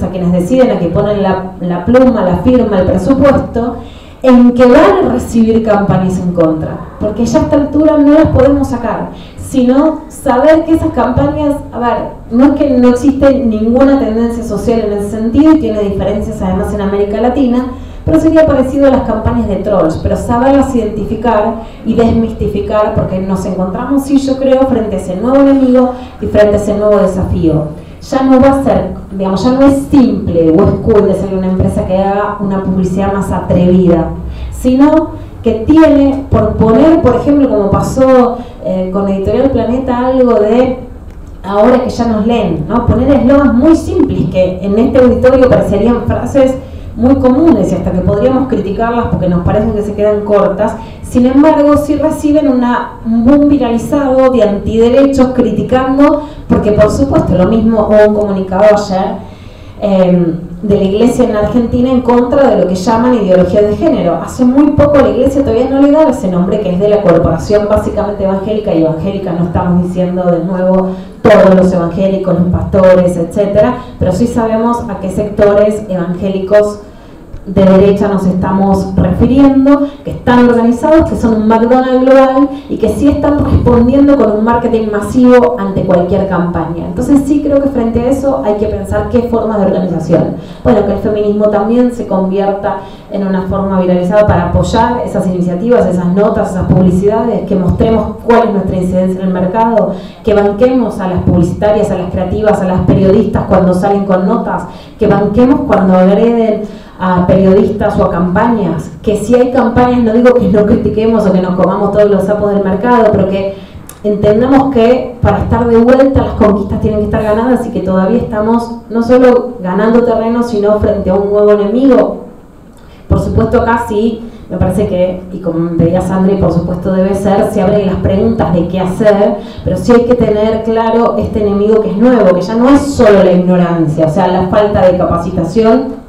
quienes deciden, a que ponen la pluma, la firma, el presupuesto, en que van a recibir campañas en contra, porque ya a esta altura no las podemos sacar, sino saber que esas campañas, a ver, no es que no existe ninguna tendencia social en ese sentido, y tiene diferencias además en América Latina, pero sería parecido a las campañas de trolls, pero saberlas identificar y desmistificar, porque nos encontramos, sí, yo creo, frente a ese nuevo enemigo y frente a ese nuevo desafío. Ya no va a ser, digamos, ya no es simple o es cool de ser una empresa que haga una publicidad más atrevida, sino que tiene, por poner, por ejemplo, como pasó con Editorial Planeta, algo de ahora que ya nos leen, ¿no? Poner eslogans muy simples que en este auditorio parecerían frases muy comunes y hasta que podríamos criticarlas porque nos parecen que se quedan cortas. Sin embargo, sí reciben un boom viralizado de antiderechos criticando, porque por supuesto lo mismo hubo un comunicado ayer de la Iglesia en Argentina en contra de lo que llaman ideología de género. Hace muy poco la Iglesia todavía no le da ese nombre, que es de la corporación básicamente evangélica, y evangélica no estamos diciendo de nuevo todos los evangélicos, los pastores, etcétera, pero sí sabemos a qué sectores evangélicos de derecha nos estamos refiriendo, que están organizados, que son un McDonald's global y que sí están respondiendo con un marketing masivo ante cualquier campaña. Entonces sí creo que frente a eso hay que pensar qué formas de organización. Bueno, que el feminismo también se convierta en una forma viralizada para apoyar esas iniciativas, esas notas, esas publicidades, que mostremos cuál es nuestra incidencia en el mercado, que banquemos a las publicitarias, a las creativas, a las periodistas cuando salen con notas, que banquemos cuando agreden a periodistas o a campañas, que si hay campañas, no digo que no critiquemos o que nos comamos todos los sapos del mercado, pero que entendamos que para estar de vuelta las conquistas tienen que estar ganadas y que todavía estamos no solo ganando terreno, sino frente a un nuevo enemigo. Por supuesto acá sí, me parece que, y como pedía Sandra, y por supuesto debe ser, se abren las preguntas de qué hacer, pero sí hay que tener claro este enemigo que es nuevo, que ya no es solo la ignorancia, o sea, la falta de capacitación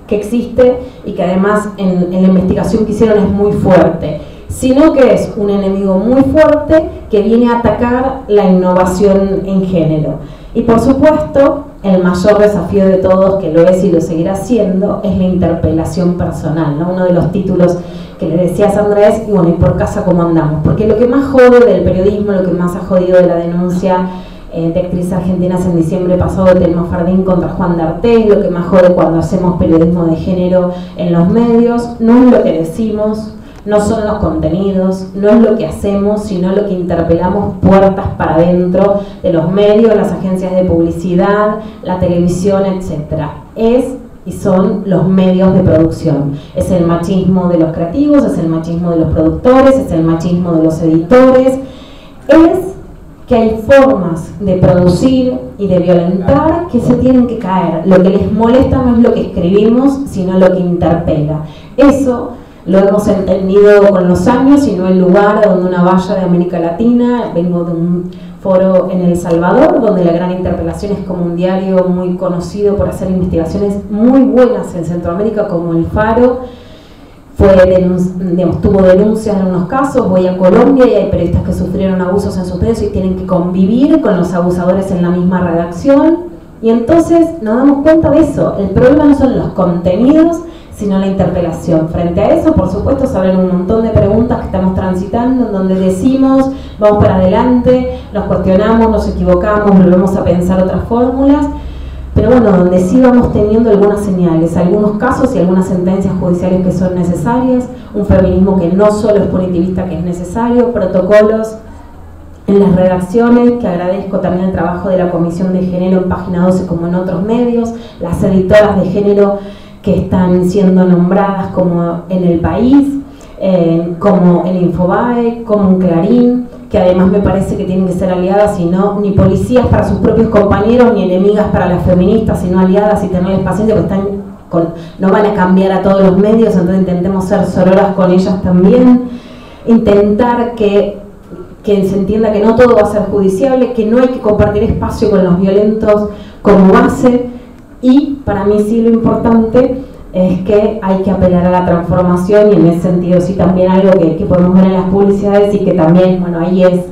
que existe y que además en la investigación que hicieron es muy fuerte, sino que es un enemigo muy fuerte que viene a atacar la innovación en género. Y por supuesto, el mayor desafío de todos, que lo es y lo seguirá siendo, es la interpelación personal, ¿no? Uno de los títulos que le decía a Sandra es, y bueno, ¿y por casa cómo andamos? Porque lo que más jode del periodismo, lo que más ha jodido de la denuncia de actrices argentinas en diciembre pasado de Telma Fardín contra Juan D'Artés, lo que más jode cuando hacemos periodismo de género en los medios, no es lo que decimos, no son los contenidos, no es lo que hacemos, sino lo que interpelamos puertas para adentro de los medios, las agencias de publicidad, la televisión, etc. Y son los medios de producción. Es el machismo de los creativos, es el machismo de los productores, es el machismo de los editores, es que hay formas de producir y de violentar que se tienen que caer. Lo que les molesta no es lo que escribimos, sino lo que interpela. Eso lo hemos entendido con los años y no el lugar donde una valla de América Latina. Vengo de un foro en El Salvador, donde la Gran Interpelación es como un diario muy conocido por hacer investigaciones muy buenas en Centroamérica, como El Faro. Tuvo denuncias en unos casos. Voy a Colombia y hay periodistas que sufrieron abusos en sus medios y tienen que convivir con los abusadores en la misma redacción, y entonces nos damos cuenta de eso. El problema no son los contenidos, sino la interpelación. Frente a eso, por supuesto, se abren un montón de preguntas que estamos transitando, en donde decimos, vamos para adelante, nos cuestionamos, nos equivocamos, volvemos a pensar otras fórmulas, pero bueno, donde sí vamos teniendo algunas señales, algunos casos y algunas sentencias judiciales que son necesarias, un feminismo que no solo es punitivista, que es necesario, protocolos en las redacciones, que agradezco también el trabajo de la Comisión de Género en Página 12 como en otros medios, las editoras de género que están siendo nombradas como en El País, como en Infobae, como en Clarín, que además me parece que tienen que ser aliadas y no ni policías para sus propios compañeros, ni enemigas para las feministas, sino aliadas y tenerles paciencia, porque no van a cambiar a todos los medios, entonces intentemos ser sororas con ellas también, intentar que se entienda que no todo va a ser judiciable, que no hay que compartir espacio con los violentos como base, y para mí sí lo importante es que hay que apelar a la transformación, y en ese sentido sí también algo que podemos ver en las publicidades y que también, bueno, ahí es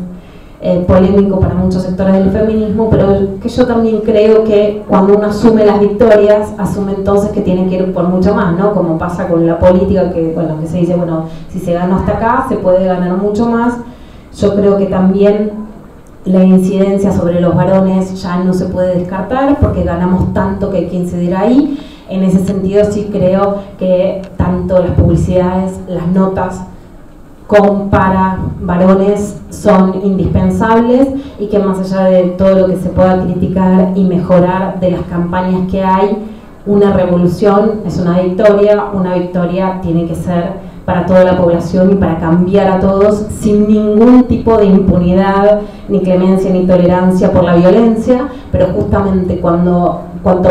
polémico para muchos sectores del feminismo, pero que yo también creo que cuando uno asume las victorias, asume entonces que tiene que ir por mucho más, ¿no? Como pasa con la política, que se dice, bueno, si se ganó hasta acá, se puede ganar mucho más. Yo creo que también la incidencia sobre los varones ya no se puede descartar, porque ganamos tanto que hay que incidir ahí. En ese sentido sí creo que tanto las publicidades, las notas con para varones son indispensables, y que más allá de todo lo que se pueda criticar y mejorar de las campañas que hay, una revolución es una victoria tiene que ser para toda la población y para cambiar a todos sin ningún tipo de impunidad, ni clemencia, ni tolerancia por la violencia, pero justamente cuanto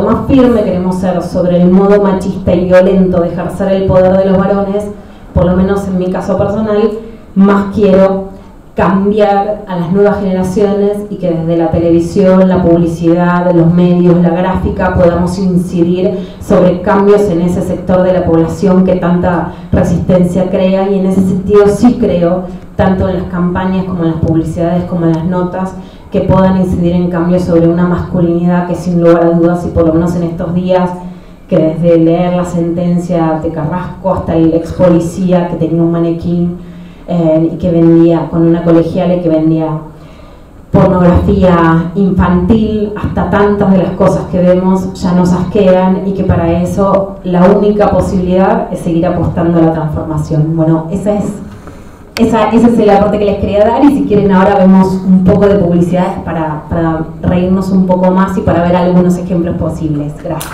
más firme queremos ser sobre el modo machista y violento de ejercer el poder de los varones, por lo menos en mi caso personal, más quiero cambiar a las nuevas generaciones y que desde la televisión, la publicidad, los medios, la gráfica podamos incidir sobre cambios en ese sector de la población que tanta resistencia crea, y en ese sentido sí creo, tanto en las campañas como en las publicidades como en las notas, que puedan incidir en cambios sobre una masculinidad que sin lugar a dudas, y por lo menos en estos días, que desde leer la sentencia de Carrasco hasta el ex policía que tenía un manequín y que vendía, con una colegiala que vendía pornografía infantil, hasta tantas de las cosas que vemos ya nos asquean, y que para eso la única posibilidad es seguir apostando a la transformación. Bueno, ese es el aporte que les quería dar, y si quieren ahora vemos un poco de publicidad para reírnos un poco más y para ver algunos ejemplos posibles. Gracias.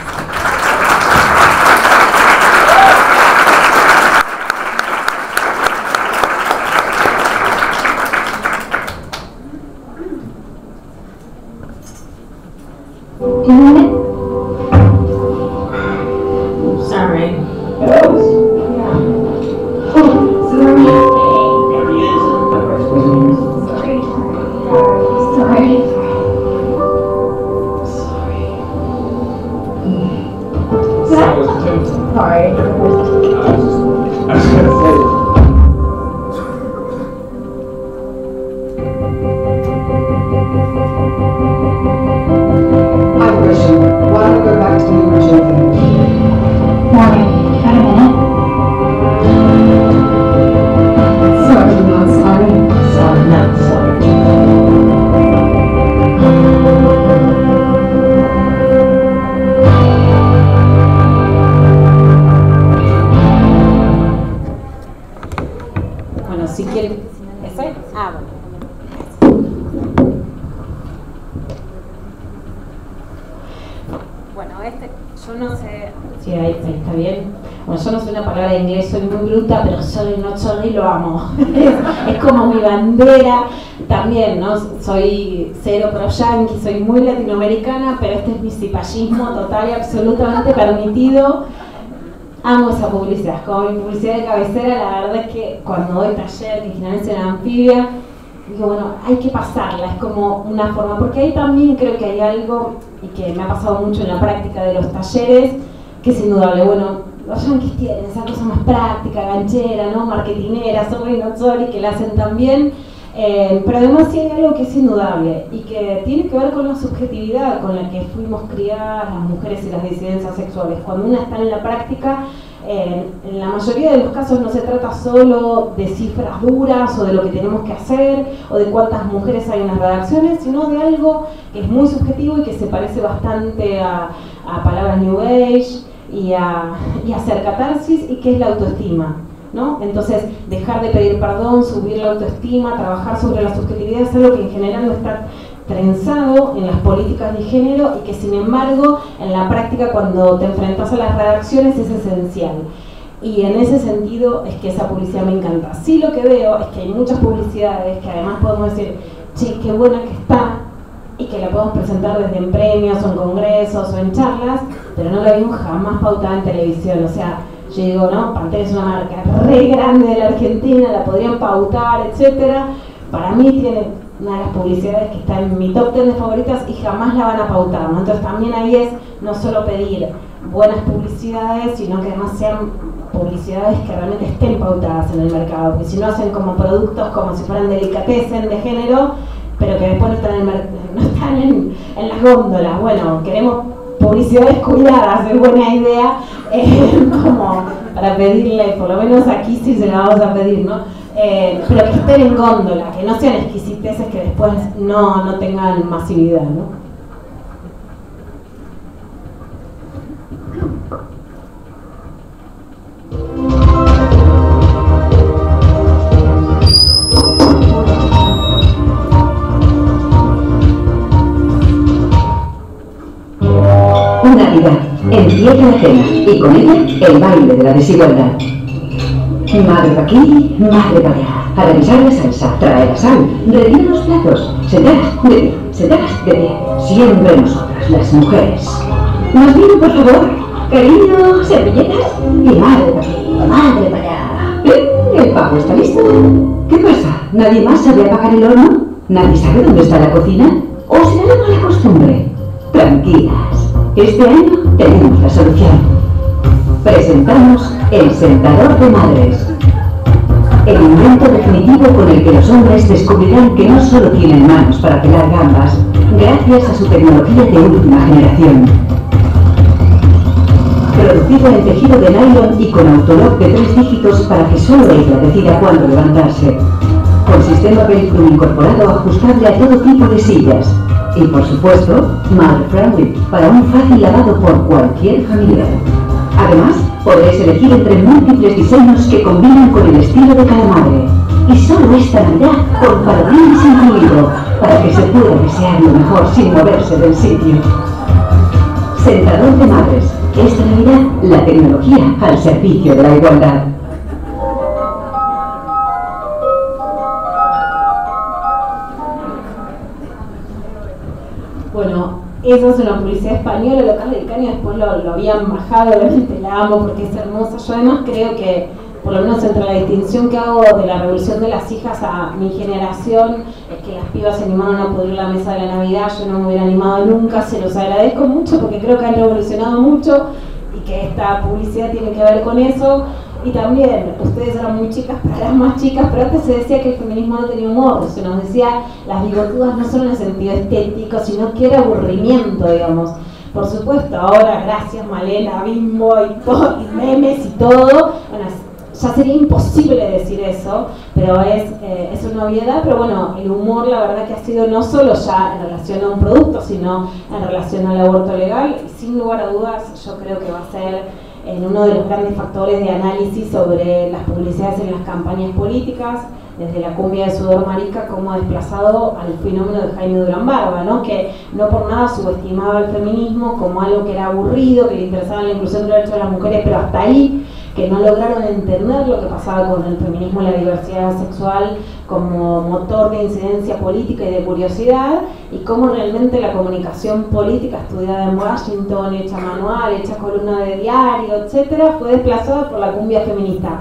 Es como mi bandera también, ¿no? Soy cero pro yankee, soy muy latinoamericana, pero este es mi cipallismo total y absolutamente permitido. Amo esa publicidad, como mi publicidad de cabecera. La verdad es que cuando doy taller, que generalmente en Anfibia, digo, bueno, hay que pasarla, es como una forma, porque ahí también creo que hay algo, y que me ha pasado mucho en la práctica de los talleres, que es indudable. Bueno, los yanquis tienen esa cosa más práctica, ganchera, ¿no? Marketinera, sorry not sorry, que la hacen tan bien, pero además sí hay algo que es indudable y que tiene que ver con la subjetividad con la que fuimos criadas las mujeres y las disidencias sexuales. Cuando una está en la práctica, en la mayoría de los casos no se trata solo de cifras duras o de lo que tenemos que hacer o de cuántas mujeres hay en las redacciones, sino de algo que es muy subjetivo y que se parece bastante a palabras New Age y a hacer catarsis, y que es la autoestima, ¿no? Entonces, dejar de pedir perdón, subir la autoestima, trabajar sobre la subjetividad es algo que en general no está trenzado en las políticas de género y que sin embargo en la práctica cuando te enfrentas a las redacciones es esencial. Y en ese sentido es que esa publicidad me encanta. Sí, lo que veo es que hay muchas publicidades que además podemos decir, che, qué buena que está, y que la podemos presentar desde en premios o en congresos o en charlas, pero no la vimos jamás pautada en televisión. O sea, yo digo, no, Pantera es una marca re grande de la Argentina, la podrían pautar, etcétera. Para mí tiene una de las publicidades que está en mi top 10 de favoritas y jamás la van a pautar, ¿no? Entonces también ahí es no solo pedir buenas publicidades, sino que además sean publicidades que realmente estén pautadas en el mercado, porque si no hacen como productos como si fueran delicatessen de género, pero que después no están en las góndolas. Bueno, queremos publicidades cuidadas, es buena idea, como para pedirle, por lo menos aquí sí se la vamos a pedir, ¿no? Pero que estén en góndola, que no sean exquisiteces que después no tengan masividad, ¿no? Una vida en tierra ajena y con ella el baile de la desigualdad. Madre pa' aquí, madre pa' allá. A revisar la salsa, trae la sal, retira los platos. Sentadas, de pie, sentadas, de pie. Siempre nosotras, las mujeres. Más bien, por favor. Cariño, servilletas. Y madre pa' aquí, madre pa' allá. ¿El pavo está listo? ¿Qué pasa? ¿Nadie más sabe apagar el horno? ¿Nadie sabe dónde está la cocina? ¿O será la mala costumbre? Tranquilas, este año tenemos la solución. Presentamos el sentador de madres. El invento definitivo con el que los hombres descubrirán que no solo tienen manos para pelar gambas, gracias a su tecnología de última generación. Producido en tejido de nylon y con autolock de 3 dígitos para que solo ella decida cuándo levantarse. Con sistema Velcro incorporado ajustable a todo tipo de sillas. Y por supuesto, mother friendly, para un fácil lavado por cualquier familiar. Además, podréis elegir entre múltiples diseños que combinan con el estilo de cada madre. Y solo esta Navidad, con parabienes incluido, para que se pueda desear lo mejor sin moverse del sitio. Sentador de madres. Esta Navidad, la tecnología al servicio de la igualdad. Bueno, esa es una publicidad española, local de Caña, después lo habían bajado, obviamente la amo porque es hermosa. Yo además creo que, por lo menos entre la distinción que hago de la revolución de las hijas a mi generación, es que las pibas se animaron a pudrir la mesa de la Navidad. Yo no me hubiera animado nunca, se los agradezco mucho porque creo que han revolucionado mucho y que esta publicidad tiene que ver con eso. Y también, ustedes eran muy chicas, para las más chicas, pero antes se decía que el feminismo no tenía humor, se nos decía las bigotudas no solo en el sentido estético, sino que era aburrimiento, digamos. Por supuesto, ahora, gracias Malena, Bimbo y todo, y memes y todo, bueno, ya sería imposible decir eso, pero es una obviedad. Pero bueno, el humor la verdad que ha sido no solo ya en relación a un producto, sino en relación al aborto legal, y sin lugar a dudas yo creo que va a ser en uno de los grandes factores de análisis sobre las publicidades en las campañas políticas, desde la cumbia de Sudor Marica, como ha desplazado al fenómeno de Jaime Durán Barba, ¿no? Que no por nada subestimaba el feminismo como algo que era aburrido, que le interesaba la inclusión de los derechos de las mujeres, pero hasta ahí, que no lograron entender lo que pasaba con el feminismo y la diversidad sexual como motor de incidencia política y de curiosidad, y cómo realmente la comunicación política estudiada en Washington, hecha manual, hecha columna de diario, etcétera, fue desplazada por la cumbia feminista.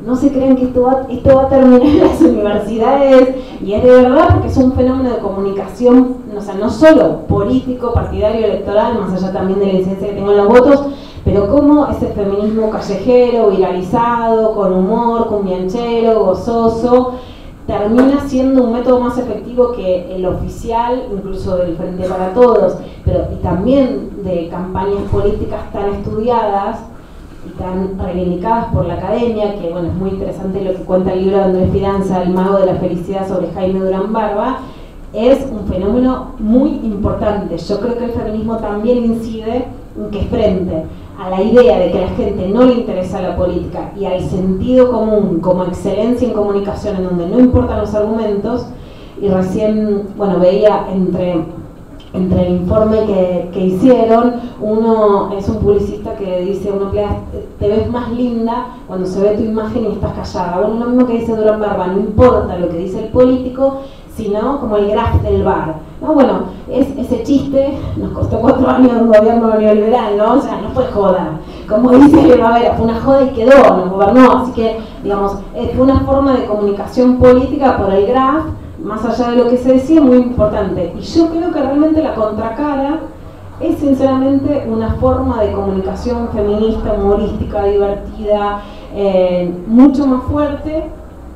No se crean que esto va a terminar en las universidades, y es de verdad, porque es un fenómeno de comunicación, o sea, no solo político, partidario, electoral, más allá también de la incidencia que tengo en los votos, pero cómo ese feminismo callejero, viralizado, con humor, cumbianchero, gozoso, termina siendo un método más efectivo que el oficial, incluso del Frente para Todos, pero y también de campañas políticas tan estudiadas y tan reivindicadas por la academia, que bueno, es muy interesante lo que cuenta el libro de Andrés Fidanza, El mago de la felicidad, sobre Jaime Durán Barba. Es un fenómeno muy importante. Yo creo que el feminismo también incide en que frente a la idea de que a la gente no le interesa la política y al sentido común como excelencia en comunicación, en donde no importan los argumentos, y recién, bueno, veía entre el informe que hicieron, uno es un publicista que dice, uno te ves más linda cuando se ve tu imagen y estás callada. Bueno, lo mismo que dice Durán Barba, no importa lo que dice el político, sino como el graf del bar, ¿no? Bueno, ese chiste nos costó 4 años de un gobierno neoliberal, ¿no? O sea, no fue joda. Como dice Rivera, fue una joda y quedó, nos gobernó. Así que, digamos, fue una forma de comunicación política por el graf, más allá de lo que se decía, muy importante. Y yo creo que realmente la contracara es sinceramente una forma de comunicación feminista, humorística, divertida, mucho más fuerte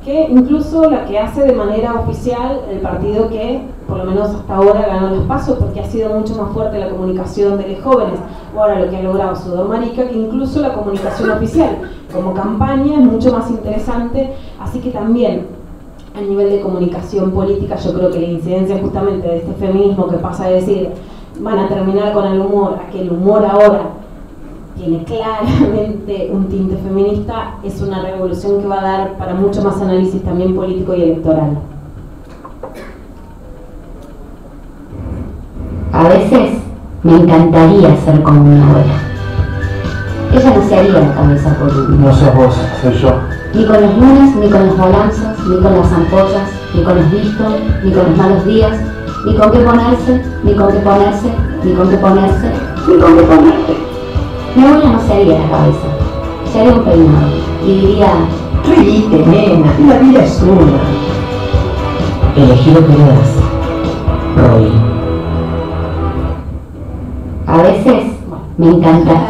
que incluso la que hace de manera oficial el partido que, por lo menos hasta ahora, ganó los pasos, porque ha sido mucho más fuerte la comunicación de los jóvenes. Ahora lo que ha logrado Sudor Marica, que incluso la comunicación oficial como campaña es mucho más interesante. Así que también a nivel de comunicación política yo creo que la incidencia justamente de este feminismo que pasa de decir van a terminar con el humor, a que el humor ahora tiene claramente un tinte feminista, es una revolución que va a dar para mucho más análisis también político y electoral. A veces me encantaría ser como mi abuela. Ella no se haría la cabeza por mí. No sos vos, soy yo. Ni con los lunes, ni con los balanzos, ni con las ampollas, ni con los vistos, ni con los malos días, ni con qué ponerse, ni con qué ponerse, ni con qué ponerse, ni con qué ponerse. Mi abuela no se haría la cabeza, se haría un peinado y diría: Reíte, nena, la vida es una. Elegí lo que le das, Roy. A veces me encanta.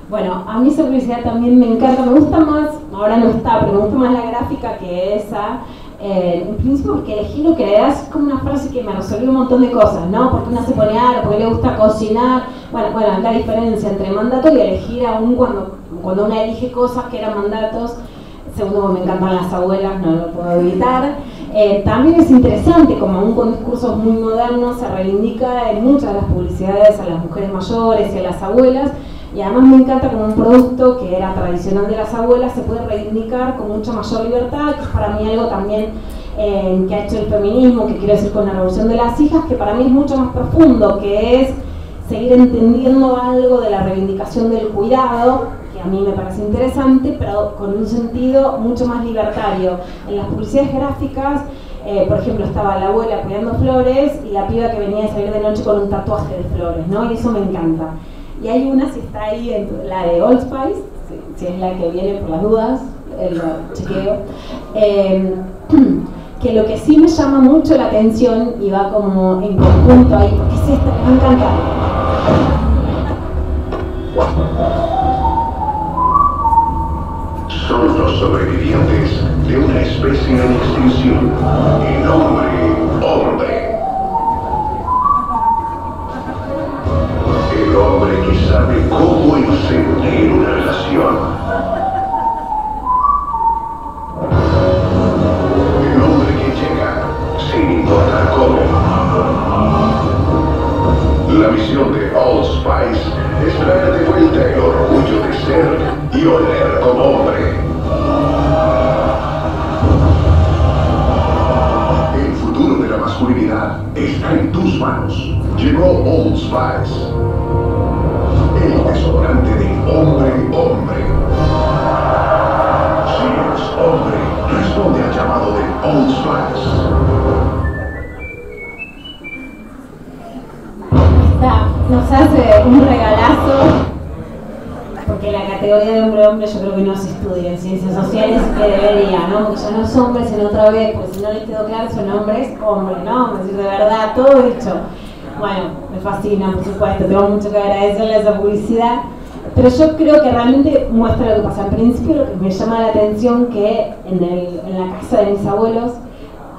Bueno, a mí esa publicidad también me encanta, me gusta más, ahora no está, pero me gusta más la gráfica que esa. En principio porque elegí lo que le das es como una frase que me resolvió un montón de cosas, ¿no? Porque una se pone algo, porque le gusta cocinar. Bueno, la diferencia entre mandato y elegir aún cuando uno elige cosas que eran mandatos. Segundo, me encantan las abuelas, no lo puedo evitar. También es interesante, como aún con discursos muy modernos, se reivindica en muchas de las publicidades a las mujeres mayores y a las abuelas. Y además me encanta como un producto que era tradicional de las abuelas se puede reivindicar con mucha mayor libertad, que es para mí algo también que ha hecho el feminismo, que quiero decir con la revolución de las hijas, que para mí es mucho más profundo, que es seguir entendiendo algo de la reivindicación del cuidado, que a mí me parece interesante, pero con un sentido mucho más libertario. En las publicidades gráficas, por ejemplo, estaba la abuela cuidando flores y la piba que venía a salir de noche con un tatuaje de flores, ¿no? Y eso me encanta. Y hay una, si está ahí, la de Old Spice, si es la que viene por las dudas, lo chequeo, que lo que sí me llama mucho la atención y va como en conjunto ahí, porque es esta, me encanta. Son los sobrevivientes de una especie en extinción, el hombre. El hombre que sabe cómo encender una relación. El hombre que llega sin importar cómo. La misión de Old Spice es traer de vuelta el orgullo de ser y oler como hombre. El futuro de la masculinidad está en tus manos. Llegó Old Spice. El desodorante del hombre. Si eres hombre, responde al llamado de Old Spice. Nos hace un regalazo, porque la categoría de hombre-hombre yo creo que no se estudia en ciencias sociales, que debería, ¿no? Porque ya no es hombre, sino otra vez, porque si no les quedó claro, son hombres, hombre, ¿no? Es decir, de verdad, todo dicho. Bueno, me fascina, por supuesto, tengo mucho que agradecerle a esa publicidad, pero yo creo que realmente muestra lo que pasa. En principio, lo que me llama la atención que en la casa de mis abuelos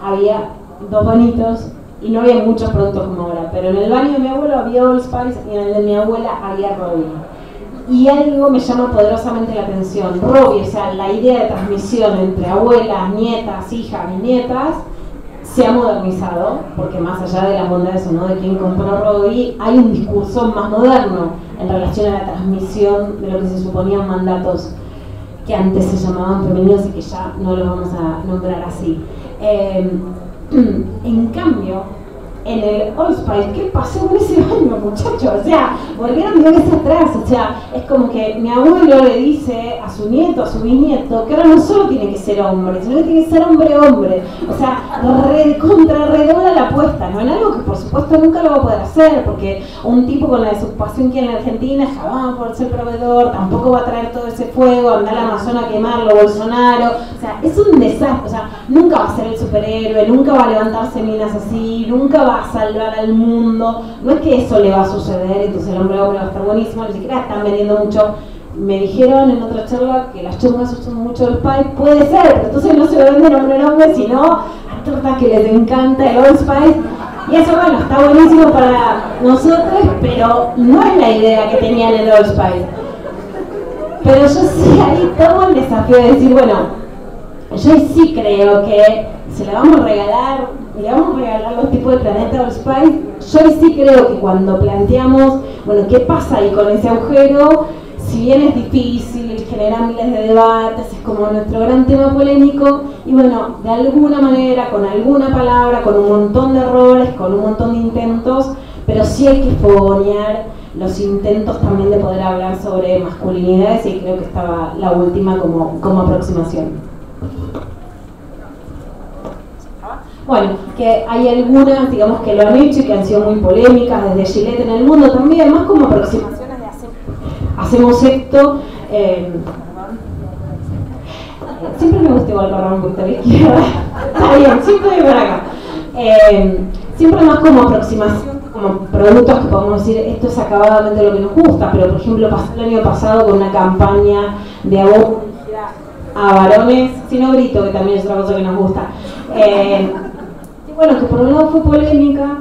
había dos bonitos y no había muchos productos como ahora, pero en el baño de mi abuelo había Old Spice y en el de mi abuela había Robbie. Y algo me llama poderosamente la atención, Robbie, o sea, la idea de transmisión entre abuelas, nietas, hijas y nietas, se ha modernizado, porque más allá de las bondades o no de quien compró Robbie, hay un discurso más moderno en relación a la transmisión de lo que se suponían mandatos que antes se llamaban femeninos y que ya no los vamos a nombrar así. En cambio, en el Old Spice, ¿qué pasó con ese baño, muchachos? O sea, volvieron 10 veces atrás. O sea, es como que mi abuelo le dice a su nieto, a su bisnieto, que ahora no solo tiene que ser hombre, sino que tiene que ser hombre-hombre. O sea, redobla la apuesta, ¿no? En algo que por supuesto nunca lo va a poder hacer, porque un tipo con la desocupación que hay en Argentina jamás va a poder ser proveedor, tampoco va a traer todo ese fuego, andar al Amazonas a quemarlo, Bolsonaro. O sea, es un desastre. O sea, nunca va a ser el superhéroe, nunca va a levantarse minas así, nunca va a salvar al mundo. No es que eso le va a suceder, entonces el hombre va a estar buenísimo, ni siquiera están vendiendo mucho. Me dijeron en otra charla que las chungas usan mucho el Spice, puede ser, pero entonces no se venden hombre, sino a tortas que les encanta el Old Spice. Y eso, bueno, está buenísimo para nosotros, pero no es la idea que tenían el Old Spice. Pero yo sí ahí tomo el desafío de decir, bueno, yo sí creo que se le vamos a regalar los tipos de Planeta Old Spice. Yo sí creo que cuando planteamos, bueno, ¿qué pasa ahí con ese agujero? Si bien es difícil, genera miles de debates, es como nuestro gran tema polémico, y bueno, de alguna manera, con alguna palabra, con un montón de errores, con un montón de intentos, pero sí hay que fogonear los intentos también de poder hablar sobre masculinidades, y creo que estaba la última como aproximación. Bueno, que hay algunas, digamos, que lo han hecho y que han sido muy polémicas, desde Gillette en el mundo también, más como aproximaciones de hacemos esto. Siempre me gusta igual correr un poquito a la izquierda. Está bien, siempre voy por acá. Siempre más como aproximación, como productos que podemos decir, esto es acabadamente lo que nos gusta, pero por ejemplo pasó el año pasado con una campaña de aborto a varones, si no grito, que también es otra cosa que nos gusta. Y bueno, que por un lado fue polémica,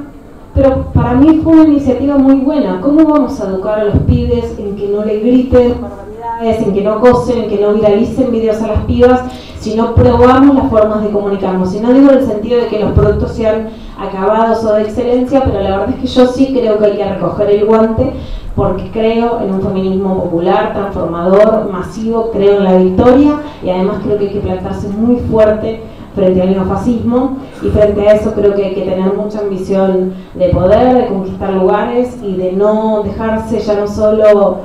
pero para mí fue una iniciativa muy buena. ¿Cómo vamos a educar a los pibes en que no le griten barbaridades, en que no acosen, en que no viralicen videos a las pibas, si no probamos las formas de comunicarnos? Y no digo en el sentido de que los productos sean acabados o de excelencia, pero la verdad es que yo sí creo que hay que recoger el guante, porque creo en un feminismo popular, transformador, masivo, creo en la victoria, y además creo que hay que plantarse muy fuerte frente al neofascismo, y frente a eso creo que hay que tener mucha ambición de poder, de conquistar lugares y de no dejarse ya no solo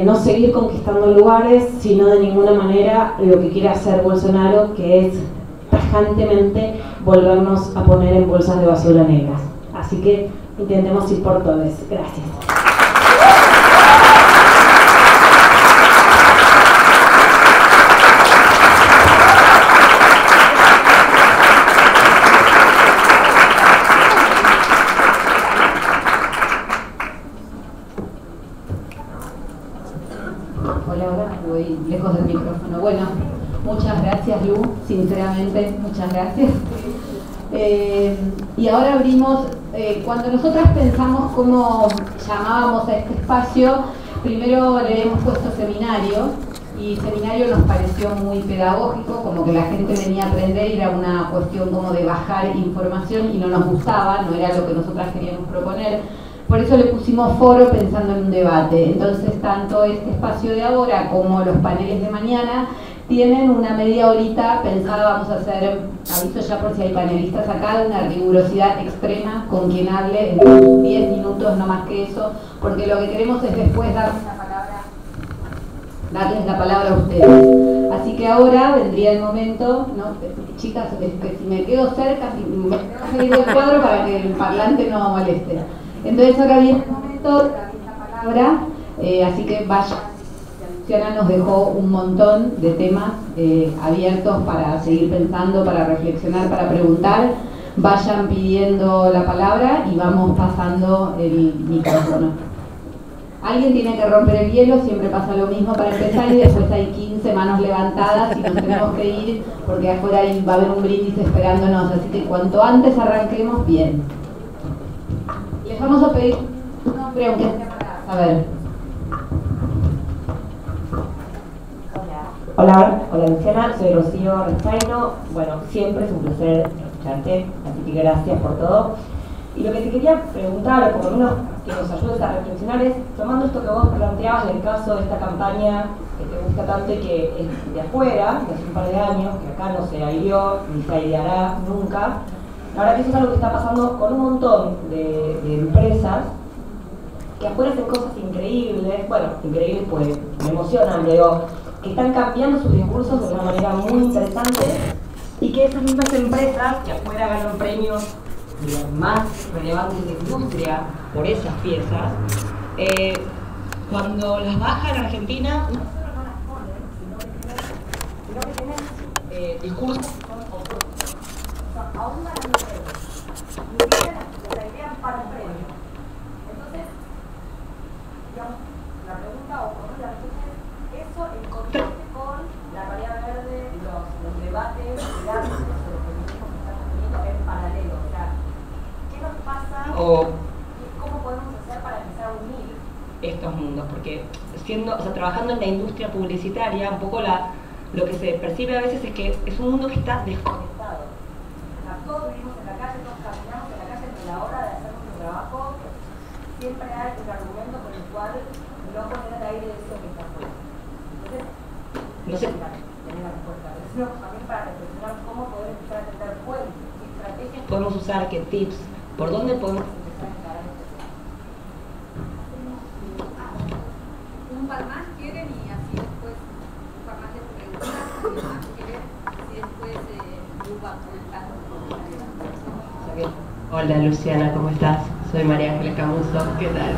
no seguir conquistando lugares, sino de ninguna manera lo que quiere hacer Bolsonaro, que es tajantemente volvernos a poner en bolsas de basura negras. Así que intentemos ir por todos. Gracias. Lejos del micrófono. Bueno, muchas gracias, Lu, sinceramente, muchas gracias. Y ahora abrimos, cuando nosotras pensamos cómo llamábamos a este espacio, primero le hemos puesto seminario, y seminario nos pareció muy pedagógico, como que la gente venía a aprender y era una cuestión como de bajar información y no nos gustaba, no era lo que nosotras queríamos proponer. Por eso le pusimos foro pensando en un debate. Entonces, tanto este espacio de ahora como los paneles de mañana tienen una media horita pensada. Vamos a hacer, aviso ya por si hay panelistas acá, de una rigurosidad extrema con quien hable en 10 minutos, no más que eso, porque lo que queremos es después darles la palabra a ustedes. Así que ahora vendría el momento, ¿no? Chicas, si me quedo cerca, si me voy a salir del cuadro para que el parlante no moleste. Entonces ahora viene el momento de darles la palabra, así que vaya. Luciana nos dejó un montón de temas abiertos para seguir pensando, para reflexionar, para preguntar. Vayan pidiendo la palabra y vamos pasando el micrófono. Alguien tiene que romper el hielo, siempre pasa lo mismo para empezar, y después hay 15 manos levantadas y nos tenemos que ir porque afuera va a haber un brindis esperándonos, así que cuanto antes arranquemos, bien. Les vamos a pedir un nombre, aunque sea para saber. Hola Luciana, soy Rocío Rechaino. Bueno, siempre es un placer escucharte, así que gracias por todo. Y lo que te quería preguntar, o por lo menos que nos ayudes a reflexionar, es, tomando esto que vos planteabas del caso de esta campaña que te gusta tanto y que es de afuera, de hace un par de años, que acá no se aireó ni se aireará nunca. La verdad que eso es algo que está pasando con un montón de empresas que afuera hacen cosas increíbles, bueno, increíbles pues me emocionan, digo, que están cambiando sus discursos de una manera muy interesante, y que esas mismas empresas que afuera ganan premios más relevantes de industria por esas piezas, cuando las bajan en Argentina no solo no las ponen, sino que tienen discursos que son opuestos. O sea, aún ganan premios, ni siquiera las airean para un premio. Entonces, digamos, la pregunta o por la respuesta es eso en contraste con la marea verde, los debates grandes sobre el feminismo que estamos teniendo en paralelo. O sea, ¿qué nos pasa? ¿Cómo podemos hacer para empezar a unir estos mundos? Porque trabajando en la industria publicitaria, un poco lo que se percibe a veces es que es un mundo que está desconectado. O sea, todos vivimos en la calle, todos caminamos en la calle, pero a la hora de hacer nuestro trabajo siempre hay un argumento por el cual no poner al aire eso que está afuera. Entonces, no sé tener la respuesta, sino también para reflexionar cómo poder empezar a tener fuentes, qué estrategias podemos usar, qué tips, por dónde podemos empezar a encarar este tema. par más quieren y así después un par más les preguntan y más quieren y después van comentando. Hola Luciana, ¿cómo estás? Soy María Ángeles Camuso, ¿qué tal?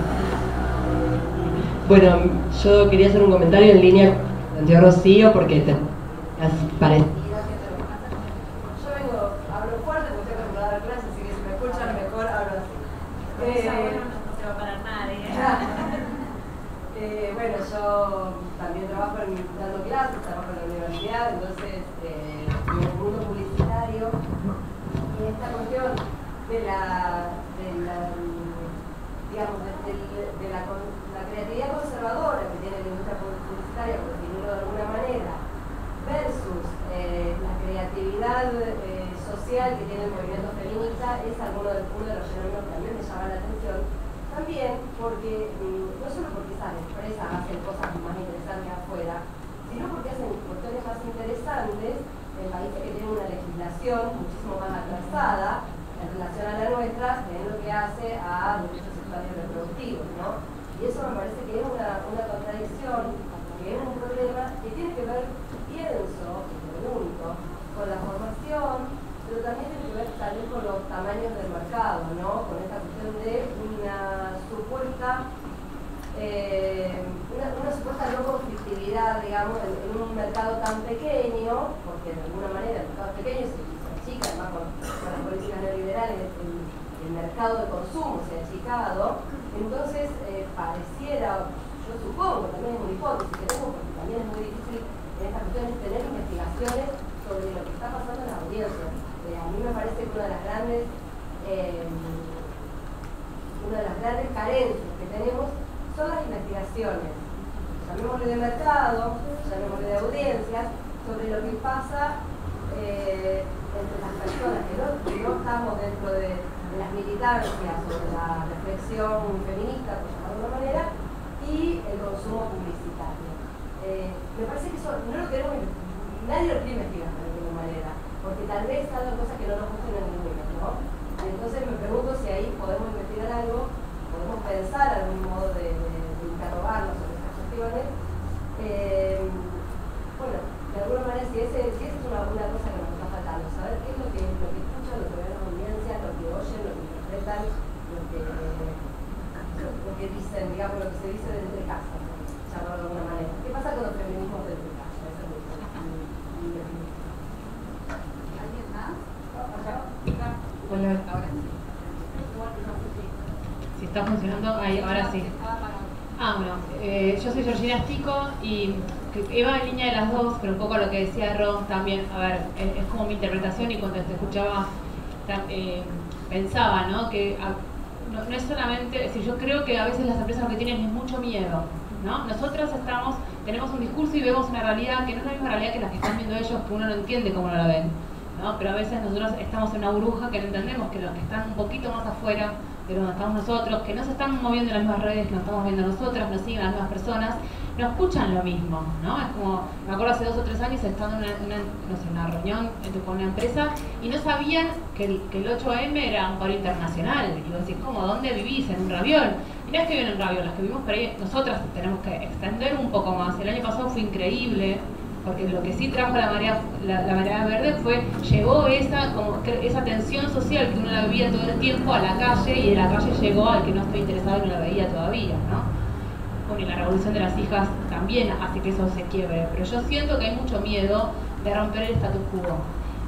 Bueno, yo quería hacer un comentario en línea con lo que planteó Rocío porque parece. Yo hablo fuerte porque estoy acostumbrada a dar clases, así que si me escuchan mejor hablo así. No se va a parar nadie. Bueno, yo también trabajo dando clases, trabajo en la universidad, entonces en el mundo publicitario y esta cuestión de la creatividad conservadora que tiene la industria publicitaria, por definirlo de alguna manera, versus la creatividad social que tiene el movimiento feminista es uno de los fenómenos que también me llama la atención. También porque, no solo porque esas empresas hacen cosas más interesantes afuera, sino porque hacen cuestiones más interesantes en países que tienen una legislación muchísimo más atrasada en relación a la nuestra, en lo que hace a derechos sexuales y reproductivos, ¿no? Y eso me parece que es una contradicción, que es un problema que tiene que ver, pienso, y pregunto, con la formación, pero también tiene que ver también con los tamaños del mercado, ¿no? Con esta cuestión de una supuesta no conflictividad, digamos, en un mercado tan pequeño, porque de alguna manera el mercado es pequeño y se achica, además con las políticas neoliberales, el mercado de consumo se ha achicado, entonces pareciera, yo supongo, también es una hipótesis que tengo, porque también es muy difícil en estas cuestiones tener investigaciones sobre lo que está pasando en la audiencia. A mí me parece que una de las grandes carencias que tenemos son las investigaciones, llamémosle de mercado, llamémosle de audiencias, sobre lo que pasa entre las personas que no estamos dentro de las militancias o de la reflexión feminista, por llamarlo de alguna manera, y el consumo publicitario. Me parece que eso no lo queremos, nadie lo quiere investigar de alguna manera, porque tal vez salgan cosas que no nos gusten en ninguna, ¿no? Entonces me pregunto si ahí podemos investigar algo, podemos pensar algún modo de interrogarnos sobre estas cuestiones. Bueno, de alguna manera, si esa es una cosa que nos está faltando, saber qué es lo que escuchan, lo que ven en la audiencia, lo que oyen, lo que interpretan, lo que dicen, digamos, lo que se dice desde casa, llamarlo de alguna manera. ¿Qué pasa con los feminismos desde casa? ¿Alguien más? Hola. Ahora sí. Si está funcionando, ahí, ahora sí. Bueno, yo soy Georgina Stico y iba en línea de las dos, pero un poco lo que decía Ron también, a ver, es como mi interpretación y cuando te escuchaba pensaba, ¿no? Que no es solamente, es decir, yo creo que a veces las empresas lo que tienen es mucho miedo, ¿no? Nosotros tenemos un discurso y vemos una realidad que no es la misma realidad que la que están viendo ellos, que uno no entiende cómo no la ven, ¿no? Pero a veces nosotros estamos en una burbuja que no entendemos, que los que están un poquito más afuera de donde estamos nosotros, que no se están moviendo en las mismas redes que nos estamos viendo nosotras, nos siguen las mismas personas, no escuchan lo mismo, ¿no? Es como, me acuerdo hace 2 o 3 años estando en una reunión con una empresa y no sabían que el 8M era un paro internacional. Y vos decís, ¿cómo? ¿Dónde vivís? ¿En un raviol? Y no es que viven en un raviol, las que vivimos por ahí, nosotras tenemos que extender un poco más. El año pasado fue increíble, porque lo que sí trajo la marea verde llegó esa tensión social que uno la vivía todo el tiempo a la calle y de la calle llegó al que no estoy interesado y no la veía todavía, ¿no? Bueno, y la revolución de las hijas también hace que eso se quiebre, pero yo siento que hay mucho miedo de romper el status quo.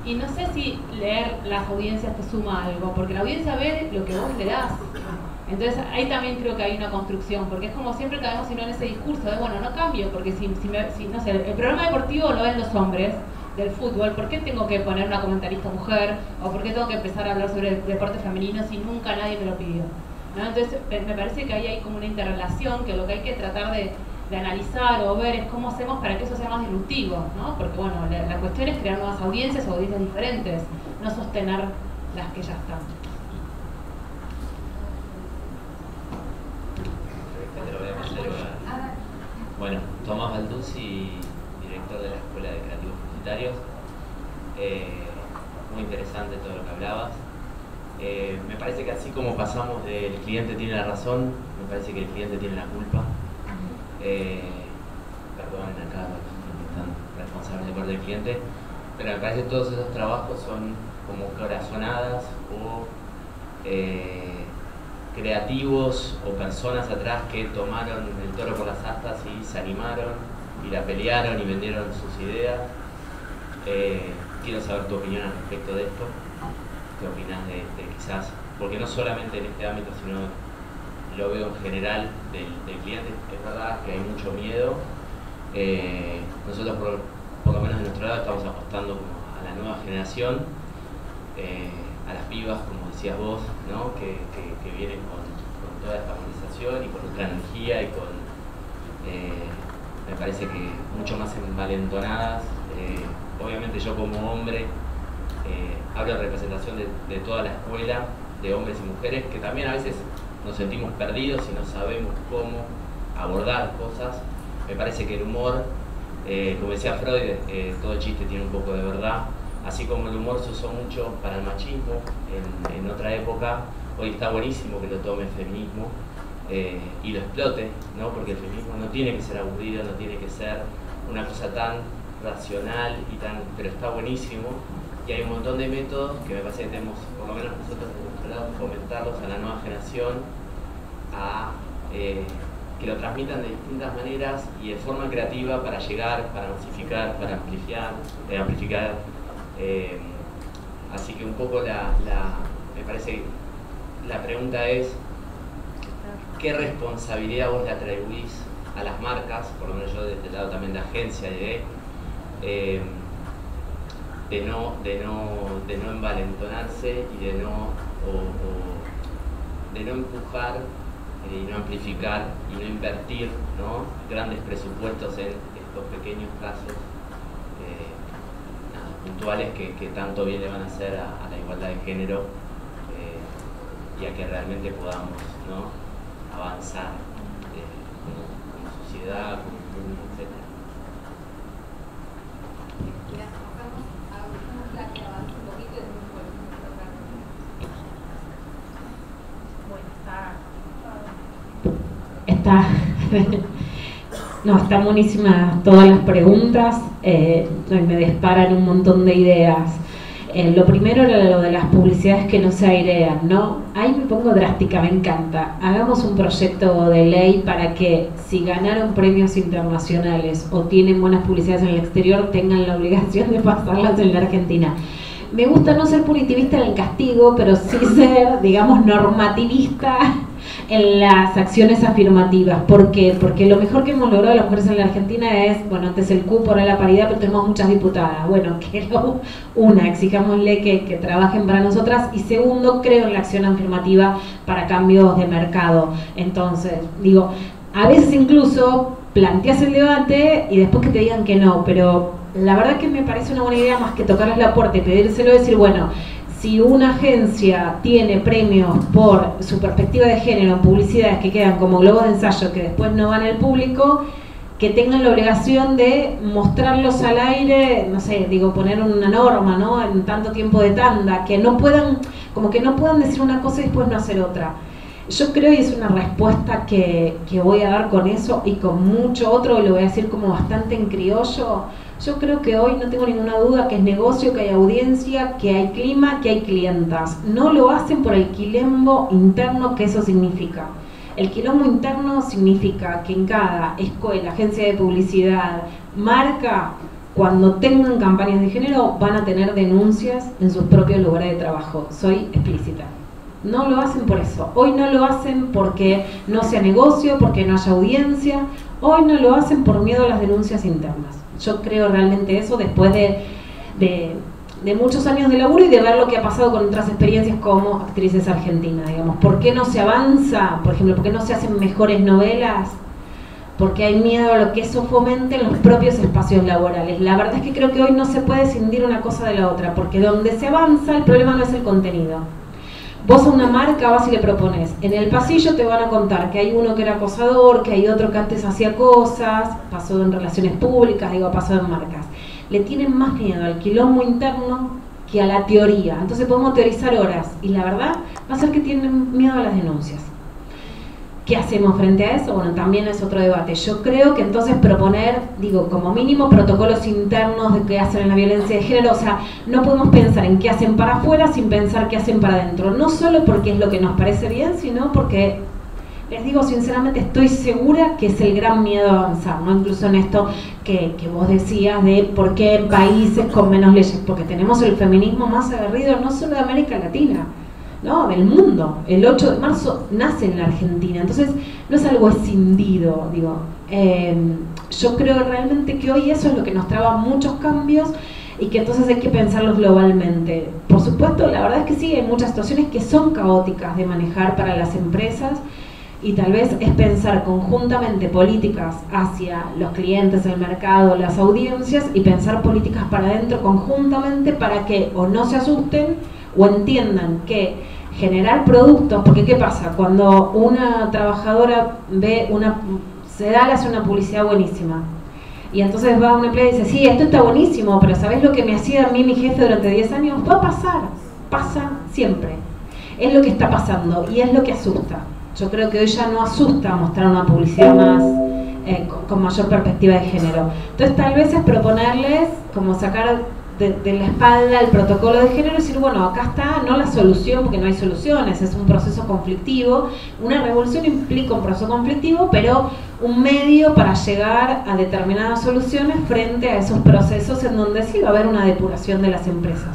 Y no sé si leer las audiencias te suma algo, porque la audiencia ve lo que vos le das. Entonces ahí también creo que hay una construcción, porque es como siempre caemos en ese discurso de, bueno, no cambio, porque si no sé, el programa deportivo lo ven los hombres del fútbol, ¿por qué tengo que poner una comentarista mujer? ¿O por qué tengo que empezar a hablar sobre el deporte femenino si nunca nadie me lo pidió? ¿No? Entonces me parece que ahí hay como una interrelación, que lo que hay que tratar de analizar o ver es cómo hacemos para que eso sea más disruptivo, ¿no? Porque bueno, la cuestión es crear nuevas audiencias o audiencias diferentes, no sostener las que ya están. Bueno, Tomás Balduzzi, director de la Escuela de Creativos Publicitarios. Muy interesante todo lo que hablabas. Me parece que así como pasamos del cliente tiene la razón, me parece que el cliente tiene la culpa. perdonen acá los que están responsables de parte del cliente, pero me parece que todos esos trabajos son como corazonadas o creativos o personas atrás que tomaron el toro por las astas y se animaron y la pelearon y vendieron sus ideas. Quiero saber tu opinión al respecto de esto. ¿Qué opinas de quizás, porque no solamente en este ámbito, sino lo veo en general del cliente? Es verdad que hay mucho miedo. Nosotros por lo menos de nuestro lado estamos apostando como a la nueva generación, a las pibas, como decías vos, ¿no? que vienen con toda esta movilización y con otra energía y con, me parece que mucho más envalentonadas. Obviamente yo como hombre hablo en representación de toda la escuela de hombres y mujeres que también a veces nos sentimos perdidos y no sabemos cómo abordar cosas. Me parece que el humor, como decía Freud, todo chiste tiene un poco de verdad. Así como el humor se usó mucho para el machismo en otra época, hoy está buenísimo que lo tome el feminismo y lo explote, ¿no? Porque el feminismo no tiene que ser aburrido, no tiene que ser una cosa tan racional pero está buenísimo, y hay un montón de métodos que me parece que tenemos, por lo menos nosotros de nuestro lado, fomentarlos a la nueva generación, que lo transmitan de distintas maneras y de forma creativa para llegar, para masificar, para amplificar. Así que un poco me parece que la pregunta es ¿qué responsabilidad vos le atribuís a las marcas, por lo menos yo desde el lado también de agencia de no envalentonarse y de no empujar y no amplificar y no invertir, ¿no? Grandes presupuestos en estos pequeños casos puntuales que tanto bien le van a hacer a la igualdad de género y a que realmente podamos, ¿no? Avanzar como sociedad, como mundo, etc. Están buenísimas todas las preguntas, me disparan un montón de ideas. Lo primero era lo de las publicidades que no se airean, ¿no? Ahí me pongo drástica, me encanta. Hagamos un proyecto de ley para que si ganaron premios internacionales o tienen buenas publicidades en el exterior, tengan la obligación de pasarlas en la Argentina. Me gusta no ser punitivista en el castigo, pero sí ser, digamos, normativista en las acciones afirmativas. ¿Por qué? Porque lo mejor que hemos logrado las mujeres en la Argentina es, bueno, antes el cupo era la paridad, pero tenemos muchas diputadas. Bueno, exijámosle que trabajen para nosotras, y segundo, creo en la acción afirmativa para cambios de mercado. Entonces, digo, a veces incluso planteas el debate y después que te digan que no, pero la verdad que me parece una buena idea, más que tocarles la puerta y pedírselo, decir, bueno, si una agencia tiene premios por su perspectiva de género en publicidades que quedan como globos de ensayo que después no van al público, que tengan la obligación de mostrarlos al aire, no sé, digo, poner una norma, ¿no? En tanto tiempo de tanda, que no puedan, como que no puedan decir una cosa y después no hacer otra. Yo creo, y es una respuesta que voy a dar con eso y con mucho otro, y lo voy a decir como bastante en criollo. Yo creo que hoy no tengo ninguna duda que es negocio, que hay audiencia, que hay clima, que hay clientas. No lo hacen por el quilombo interno que eso significa. El quilombo interno significa que en cada escuela, agencia de publicidad, marca, cuando tengan campañas de género, van a tener denuncias en sus propios lugares de trabajo. Soy explícita. No lo hacen por eso. Hoy no lo hacen porque no sea negocio, porque no haya audiencia. Hoy no lo hacen por miedo a las denuncias internas. Yo creo realmente eso después de muchos años de laburo y de ver lo que ha pasado con otras experiencias como actrices argentinas, digamos. ¿Por qué no se avanza? Por ejemplo, ¿por qué no se hacen mejores novelas? Porque hay miedo a lo que eso fomente en los propios espacios laborales. La verdad es que creo que hoy no se puede escindir una cosa de la otra, porque donde se avanza el problema no es el contenido. Vos a una marca vas y le propones, en el pasillo te van a contar que hay uno que era acosador, que hay otro que antes hacía cosas, pasó en relaciones públicas, digo, pasó en marcas. Le tienen más miedo al quilombo interno que a la teoría. Entonces podemos teorizar horas y la verdad va a ser que tienen miedo a las denuncias. ¿Qué hacemos frente a eso? Bueno, también es otro debate. Yo creo que entonces proponer, digo, como mínimo protocolos internos de qué hacen en la violencia de género, o sea, no podemos pensar en qué hacen para afuera sin pensar qué hacen para adentro. No solo porque es lo que nos parece bien, sino porque, les digo sinceramente, estoy segura que es el gran miedo a avanzar, ¿no? Incluso en esto que vos decías de por qué países con menos leyes, porque tenemos el feminismo más aguerrido no solo de América Latina, ¿no? Del mundo. El 8 de marzo nace en la Argentina, entonces no es algo escindido, digo. Yo creo realmente que hoy eso es lo que nos traba muchos cambios y que entonces hay que pensarlos globalmente. Por supuesto, la verdad es que sí, hay muchas situaciones que son caóticas de manejar para las empresas y tal vez es pensar conjuntamente políticas hacia los clientes, el mercado, las audiencias y pensar políticas para adentro conjuntamente para que o no se asusten o entiendan que generar productos, porque ¿qué pasa? Cuando una trabajadora se da, le hace una publicidad buenísima y entonces va a una empleada y dice, sí, esto está buenísimo, pero ¿sabés lo que me hacía a mí mi jefe durante 10 años? Va a pasar, pasa siempre. Es lo que está pasando y es lo que asusta. Yo creo que hoy ya no asusta mostrar una publicidad más con mayor perspectiva de género. Entonces tal vez es proponerles como sacar de la espalda el protocolo de género y decir, bueno, acá está, no la solución, porque no hay soluciones, es un proceso conflictivo. Una revolución implica un proceso conflictivo, pero un medio para llegar a determinadas soluciones frente a esos procesos en donde sí va a haber una depuración de las empresas.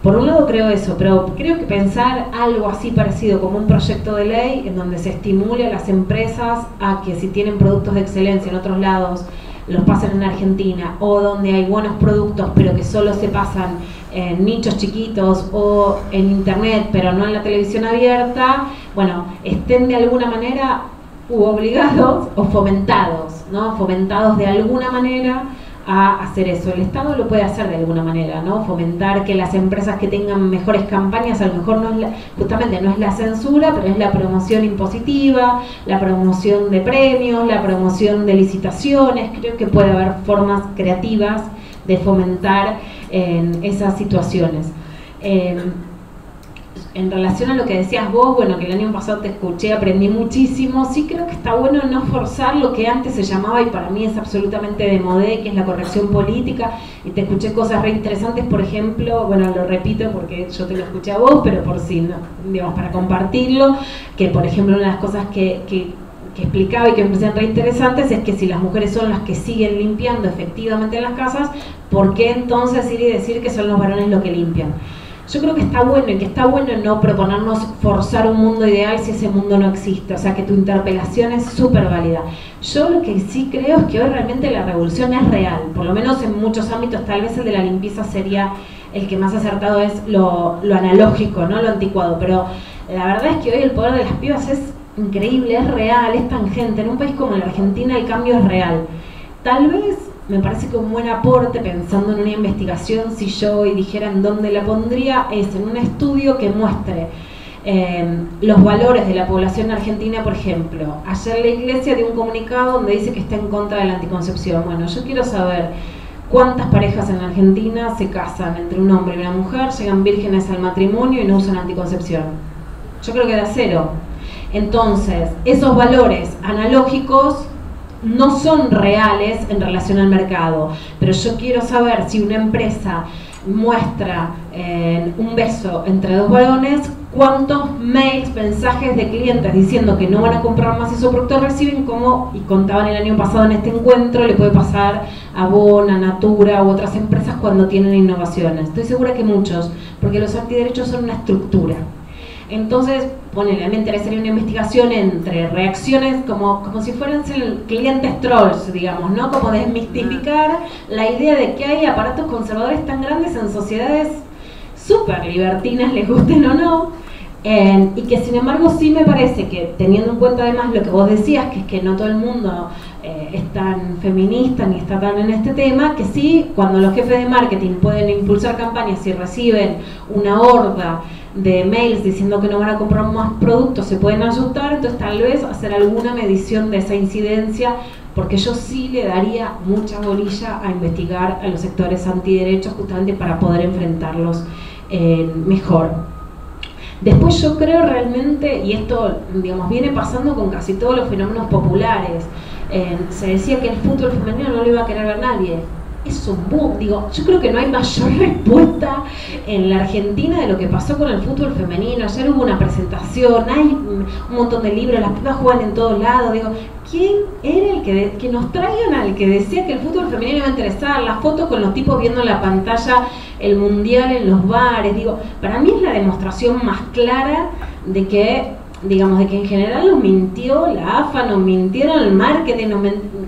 Por un lado creo eso, pero creo que pensar algo así parecido como un proyecto de ley en donde se estimule a las empresas a que si tienen productos de excelencia en otros lados los pasen en Argentina, o donde hay buenos productos pero que solo se pasan en nichos chiquitos o en internet pero no en la televisión abierta, bueno, estén de alguna manera obligados o fomentados, ¿no? Fomentados de alguna manera a hacer eso. El Estado lo puede hacer de alguna manera, ¿no? Fomentar que las empresas que tengan mejores campañas, a lo mejor no es justamente no es la censura, pero es la promoción impositiva, la promoción de premios, la promoción de licitaciones. Creo que puede haber formas creativas de fomentar esas situaciones. En relación a lo que decías vos, bueno, que el año pasado te escuché, aprendí muchísimo. Sí creo que está bueno no forzar lo que antes se llamaba, y para mí es absolutamente de modé, que es la corrección política, y te escuché cosas re interesantes, por ejemplo, bueno, lo repito porque yo te lo escuché a vos, pero por si, no, digamos, para compartirlo, que por ejemplo una de las cosas que explicaba y que me parecían re interesantes es que si las mujeres son las que siguen limpiando efectivamente en las casas, ¿por qué entonces ir y decir que son los varones los que limpian? Yo creo que está bueno, y que está bueno no proponernos forzar un mundo ideal si ese mundo no existe, o sea que tu interpelación es súper válida. Yo lo que sí creo es que hoy realmente la revolución es real, por lo menos en muchos ámbitos. Tal vez el de la limpieza sería el que más acertado, es lo analógico, ¿no? Lo anticuado, pero la verdad es que hoy el poder de las pibas es increíble, es real, es tangente. En un país como la Argentina el cambio es real. Tal vez me parece que un buen aporte, pensando en una investigación, si yo hoy dijera en dónde la pondría, es en un estudio que muestre los valores de la población argentina. Por ejemplo, ayer la Iglesia dio un comunicado donde dice que está en contra de la anticoncepción. Bueno, yo quiero saber cuántas parejas en la Argentina se casan entre un hombre y una mujer, llegan vírgenes al matrimonio y no usan anticoncepción. Yo creo que da cero. Entonces, esos valores analógicos no son reales en relación al mercado, pero yo quiero saber si una empresa muestra un beso entre dos varones, cuántos mails, mensajes de clientes diciendo que no van a comprar más esos productos reciben, como, y contaban el año pasado en este encuentro, le puede pasar a Bon, a Natura u otras empresas cuando tienen innovaciones. Estoy segura que muchos, porque los antiderechos son una estructura. Entonces, ponele, a mí me interesaría una investigación entre reacciones como si fueran clientes trolls, digamos, ¿no? Como desmistificar la idea de que hay aparatos conservadores tan grandes en sociedades súper libertinas, les gusten o no, y que sin embargo sí me parece que, teniendo en cuenta además lo que vos decías, que es que no todo el mundo es tan feminista ni está tan en este tema, que sí, cuando los jefes de marketing pueden impulsar campañas y reciben una horda de mails diciendo que no van a comprar más productos, se pueden asustar. Entonces tal vez hacer alguna medición de esa incidencia, porque yo sí le daría mucha bolilla a investigar a los sectores antiderechos justamente para poder enfrentarlos mejor. Después yo creo realmente, y esto digamos viene pasando con casi todos los fenómenos populares, se decía que el fútbol femenino no lo iba a querer ver nadie. Es un boom, digo, yo creo que no hay mayor respuesta en la Argentina de lo que pasó con el fútbol femenino. Ayer hubo una presentación, hay un montón de libros, las pibas juegan en todos lados. Digo, ¿quién era el que nos traigan al que decía que el fútbol femenino iba a interesar? Las fotos con los tipos viendo en la pantalla el mundial en los bares. Digo, para mí es la demostración más clara de que, digamos, de que en general nos mintió la AFA, nos mintieron el marketing,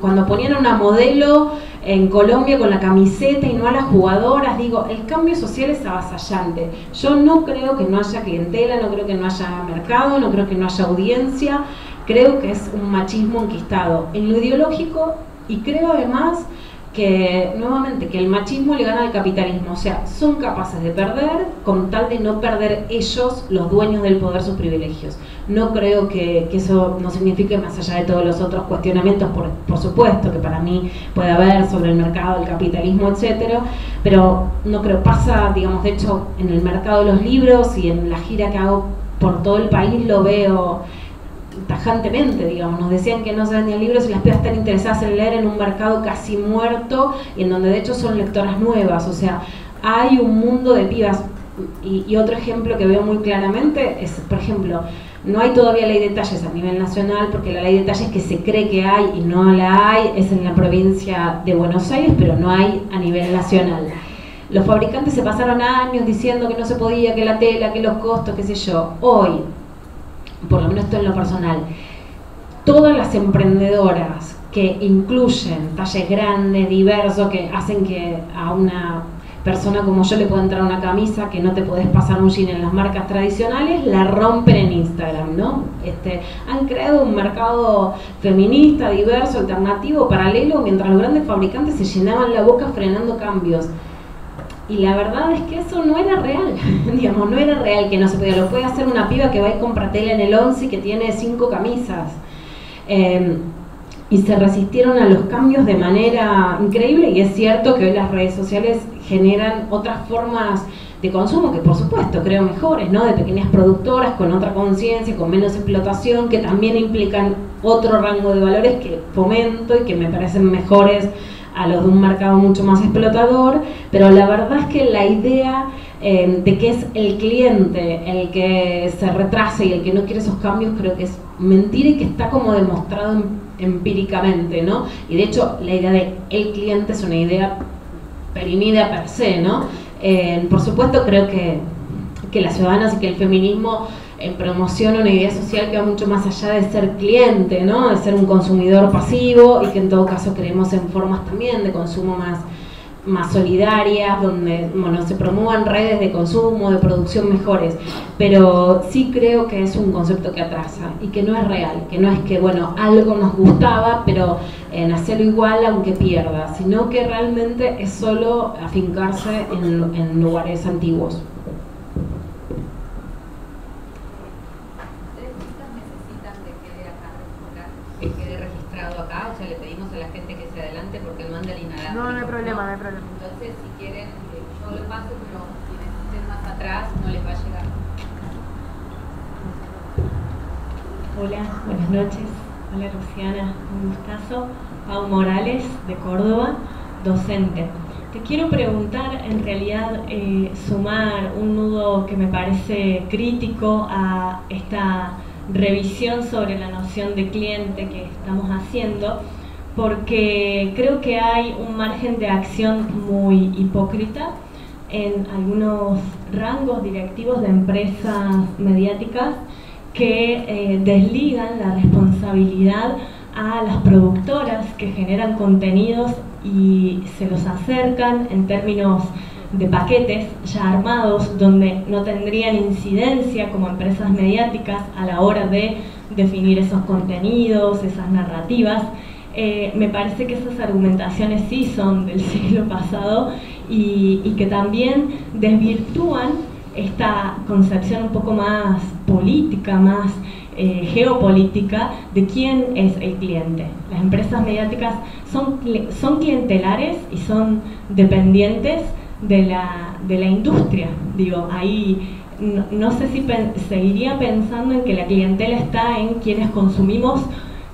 cuando ponían a una modelo en Colombia con la camiseta y no a las jugadoras. Digo, el cambio social es avasallante. Yo no creo que no haya clientela, no creo que no haya mercado, no creo que no haya audiencia. Creo que es un machismo enquistado en lo ideológico, y creo además que, nuevamente, que el machismo le gana al capitalismo. O sea, son capaces de perder con tal de no perder ellos, los dueños del poder, sus privilegios. No creo que eso no signifique, más allá de todos los otros cuestionamientos, por supuesto, que para mí puede haber sobre el mercado, el capitalismo, etcétera, pero no creo. Pasa, digamos, de hecho, en el mercado de los libros y en la gira que hago por todo el país lo veo tajantemente, digamos. Nos decían que no se vendían libros y las pibas están interesadas en leer en un mercado casi muerto, y en donde de hecho son lectoras nuevas. O sea, hay un mundo de pibas. Y otro ejemplo que veo muy claramente es, por ejemplo, no hay todavía ley de talles a nivel nacional, porque la ley de talles que se cree que hay y no la hay es en la provincia de Buenos Aires, pero no hay a nivel nacional. Los fabricantes se pasaron años diciendo que no se podía, que la tela, que los costos, qué sé yo. Hoy, por lo menos esto en lo personal, todas las emprendedoras que incluyen talles grandes, diversos, que hacen que a una persona como yo le pueda entrar una camisa que no te podés pasar un jean en las marcas tradicionales, la rompen en Instagram, ¿no? Han creado un mercado feminista, diverso, alternativo, paralelo, mientras los grandes fabricantes se llenaban la boca frenando cambios. Y la verdad es que eso no era real, digamos, no era real, que no se podía. Lo puede hacer una piba que va y compra tela en el 11 y que tiene 5 camisas. Y se resistieron a los cambios de manera increíble, y es cierto que hoy las redes sociales generan otras formas de consumo que por supuesto creo mejores, ¿no? De pequeñas productoras con otra conciencia, con menos explotación, que también implican otro rango de valores que fomento y que me parecen mejores a los de un mercado mucho más explotador. Pero la verdad es que la idea de que es el cliente el que se retrasa y el que no quiere esos cambios, creo que es mentira, y que está como demostrado empíricamente, ¿no? Y de hecho la idea de el cliente es una idea perimida per se, ¿no? Por supuesto creo que las ciudadanas y que el feminismo promociona una idea social que va mucho más allá de ser cliente, ¿no? De ser un consumidor pasivo, y que en todo caso creemos en formas también de consumo más solidarias, donde, bueno, se promuevan redes de consumo, de producción mejores. Pero sí creo que es un concepto que atrasa y que no es real, que no es que, bueno, algo nos gustaba, pero hacerlo igual aunque pierda, sino que realmente es solo afincarse en lugares antiguos. Que quede registrado acá, o sea, le pedimos a la gente que se adelante porque el manda el inalámbrico. No hay problema, no hay problema. Entonces, si quieren, yo lo paso, pero quienes estén más atrás no les va a llegar. Hola, buenas noches. Hola Luciana, un gustazo. Pau Morales, de Córdoba, docente. Te quiero preguntar, en realidad, sumar un nudo que me parece crítico a esta revisión sobre la noción de cliente que estamos haciendo, porque creo que hay un margen de acción muy hipócrita en algunos rangos directivos de empresas mediáticas que desligan la responsabilidad a las productoras que generan contenidos y se los acercan en términos de paquetes ya armados, donde no tendrían incidencia como empresas mediáticas a la hora de definir esos contenidos, esas narrativas. Me parece que esas argumentaciones sí son del siglo pasado y que también desvirtúan esta concepción un poco más política, más geopolítica de quién es el cliente. Las empresas mediáticas son clientelares y son dependientes de la industria. Digo, ahí no sé si seguiría pensando en que la clientela está en quienes consumimos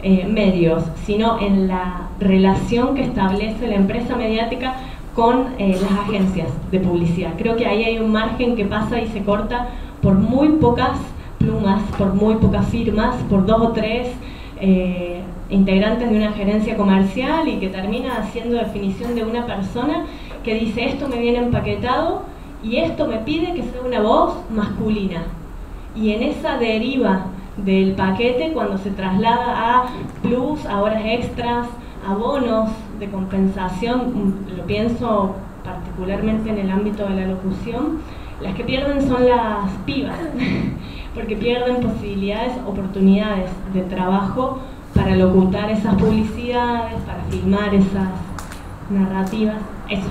medios, sino en la relación que establece la empresa mediática con las agencias de publicidad. Creo que ahí hay un margen que pasa y se corta por muy pocas plumas, por muy pocas firmas, por 2 o 3 integrantes de una gerencia comercial, y que termina haciendo definición de una persona que dice: esto me viene empaquetado y esto me pide que sea una voz masculina. Y en esa deriva del paquete, cuando se traslada a plus, a horas extras, a bonos de compensación, lo pienso particularmente en el ámbito de la locución, las que pierden son las pibas, porque pierden posibilidades, oportunidades de trabajo para locutar esas publicidades, para filmar esas narrativas, eso.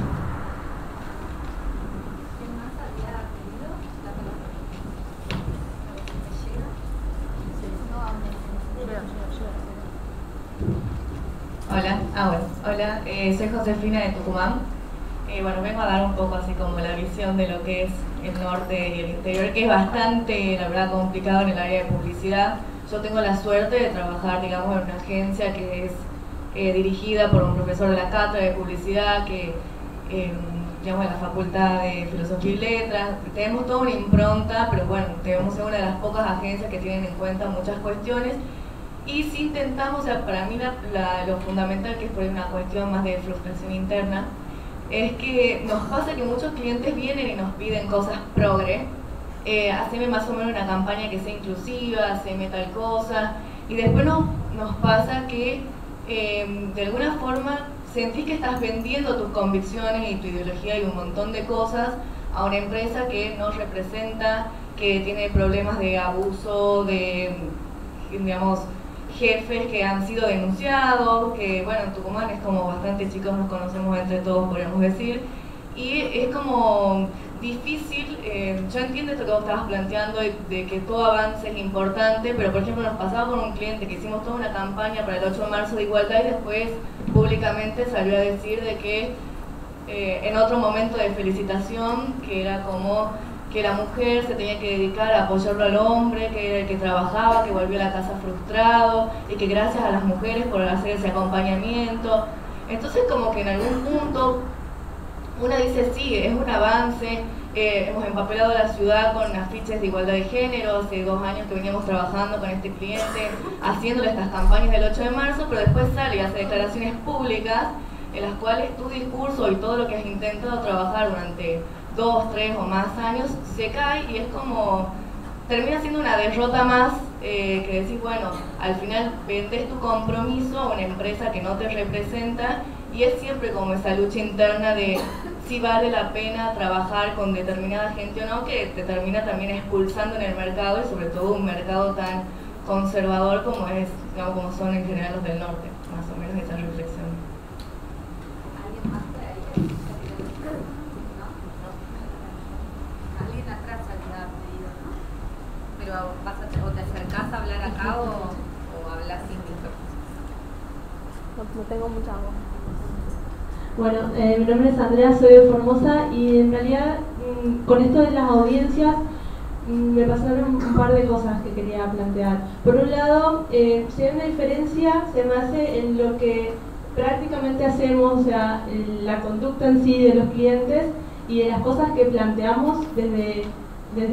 Hola, hola, soy Josefina de Tucumán. Bueno, vengo a dar un poco así como la visión de lo que es el norte y el interior, que es bastante, la verdad, complicado en el área de publicidad. Yo tengo la suerte de trabajar, digamos, en una agencia que es dirigida por un profesor de la cátedra de publicidad, que, digamos, en la Facultad de Filosofía y Letras. Tenemos toda una impronta, pero bueno, tenemos una de las pocas agencias que tienen en cuenta muchas cuestiones. Y si intentamos, o sea, para mí lo fundamental, que es por una cuestión más de frustración interna, es que nos pasa que muchos clientes vienen y nos piden cosas progre, haceme más o menos una campaña que sea inclusiva, haceme tal cosa, y después nos pasa que de alguna forma sentís que estás vendiendo tus convicciones y tu ideología y un montón de cosas a una empresa que no representa, que tiene problemas de abuso, de, digamos, jefes que han sido denunciados, que bueno, en Tucumán es como bastante chicos, nos conocemos entre todos, podríamos decir, y es como difícil. Yo entiendo esto que vos estabas planteando de que todo avance es importante, pero por ejemplo nos pasaba con un cliente que hicimos toda una campaña para el 8 de marzo de igualdad y después públicamente salió a decir de que en otro momento de felicitación, que era como que la mujer se tenía que dedicar a apoyarlo al hombre, que era el que trabajaba, que volvió a la casa frustrado, y que gracias a las mujeres por hacer ese acompañamiento. Entonces como que en algún punto uno dice, sí, es un avance, hemos empapelado la ciudad con afiches de igualdad de género, hace 2 años que veníamos trabajando con este cliente, haciéndole estas campañas del 8 de marzo, pero después sale y hace declaraciones públicas en las cuales tu discurso y todo lo que has intentado trabajar durante 2, 3 o más años se cae, y es como, termina siendo una derrota más, que decís, bueno, al final vendes tu compromiso a una empresa que no te representa, y es siempre como esa lucha interna de si vale la pena trabajar con determinada gente o no, que te termina también expulsando en el mercado, y sobre todo un mercado tan conservador como es, digamos, como son en general los del norte, más o menos esa reflexión. Pero o te acercás a hablar acá o hablas sin micrófono. No tengo mucha voz. Bueno, mi nombre es Andrea, soy de Formosa, y en realidad con esto de las audiencias me pasaron un par de cosas que quería plantear. Por un lado, si hay una diferencia, se me hace en lo que prácticamente hacemos, o sea, la conducta en sí de los clientes y de las cosas que planteamos desde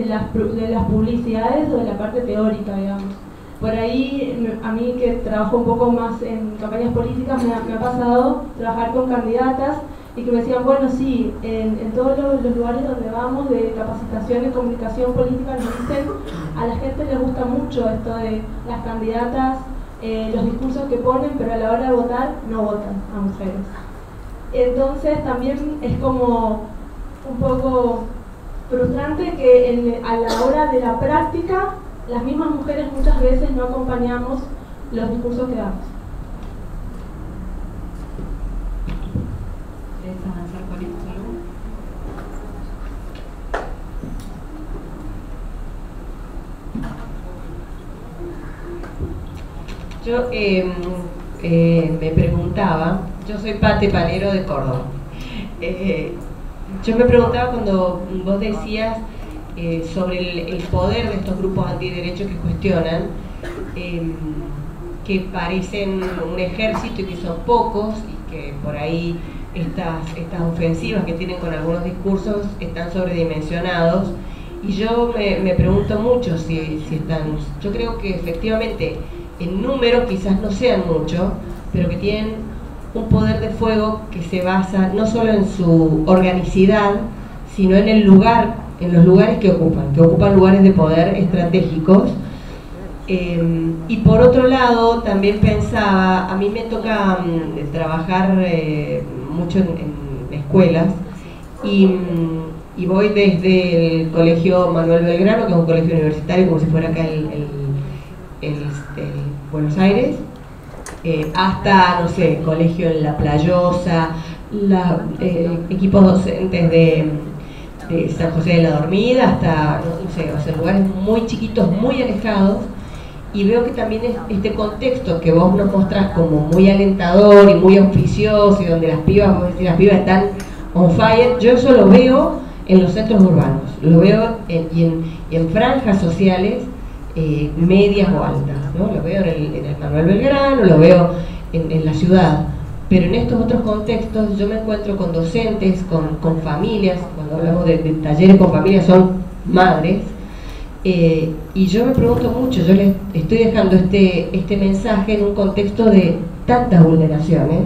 las publicidades o de la parte teórica, digamos. Por ahí, a mí que trabajo un poco más en campañas políticas, me ha pasado trabajar con candidatas y que me decían, bueno, sí, en todos los lugares donde vamos de capacitación en comunicación política nos dicen, a la gente le gusta mucho esto de las candidatas, los discursos que ponen, pero a la hora de votar no votan a mujeres. Entonces también es como un poco frustrante que a la hora de la práctica las mismas mujeres muchas veces no acompañamos los discursos que damos. ¿Quieres avanzar con esto, Lu? Yo me preguntaba, yo soy Pate Palero de Córdoba. Yo me preguntaba cuando vos decías sobre el poder de estos grupos antiderechos que cuestionan, que parecen un ejército y que son pocos, y que por ahí estas ofensivas que tienen con algunos discursos están sobredimensionados. Y yo me pregunto mucho si están... Yo creo que efectivamente en números quizás no sean muchos, pero que tienen un poder de fuego que se basa no solo en su organicidad, sino en el lugar, en los lugares que ocupan lugares de poder estratégicos. Y por otro lado, también pensaba, a mí me toca trabajar mucho en escuelas, y voy desde el Colegio Manuel Belgrano, que es un colegio universitario, como si fuera acá el Buenos Aires, hasta, no sé, colegio en La Playosa, equipos docentes de San José de la Dormida, hasta, no sé, o sea, lugares muy chiquitos, muy alejados. Y veo que también este contexto que vos nos mostrás como muy alentador y muy auspicioso, y donde las pibas, vos decís, las pibas están on fire, yo eso lo veo en los centros urbanos, lo veo en franjas sociales medias o altas, ¿no? Lo veo en el Manuel Belgrano, lo veo en la ciudad, pero en estos otros contextos yo me encuentro con docentes, con familias, cuando hablamos de talleres con familias son madres. Y yo me pregunto mucho, yo les estoy dejando este mensaje en un contexto de tantas vulneraciones.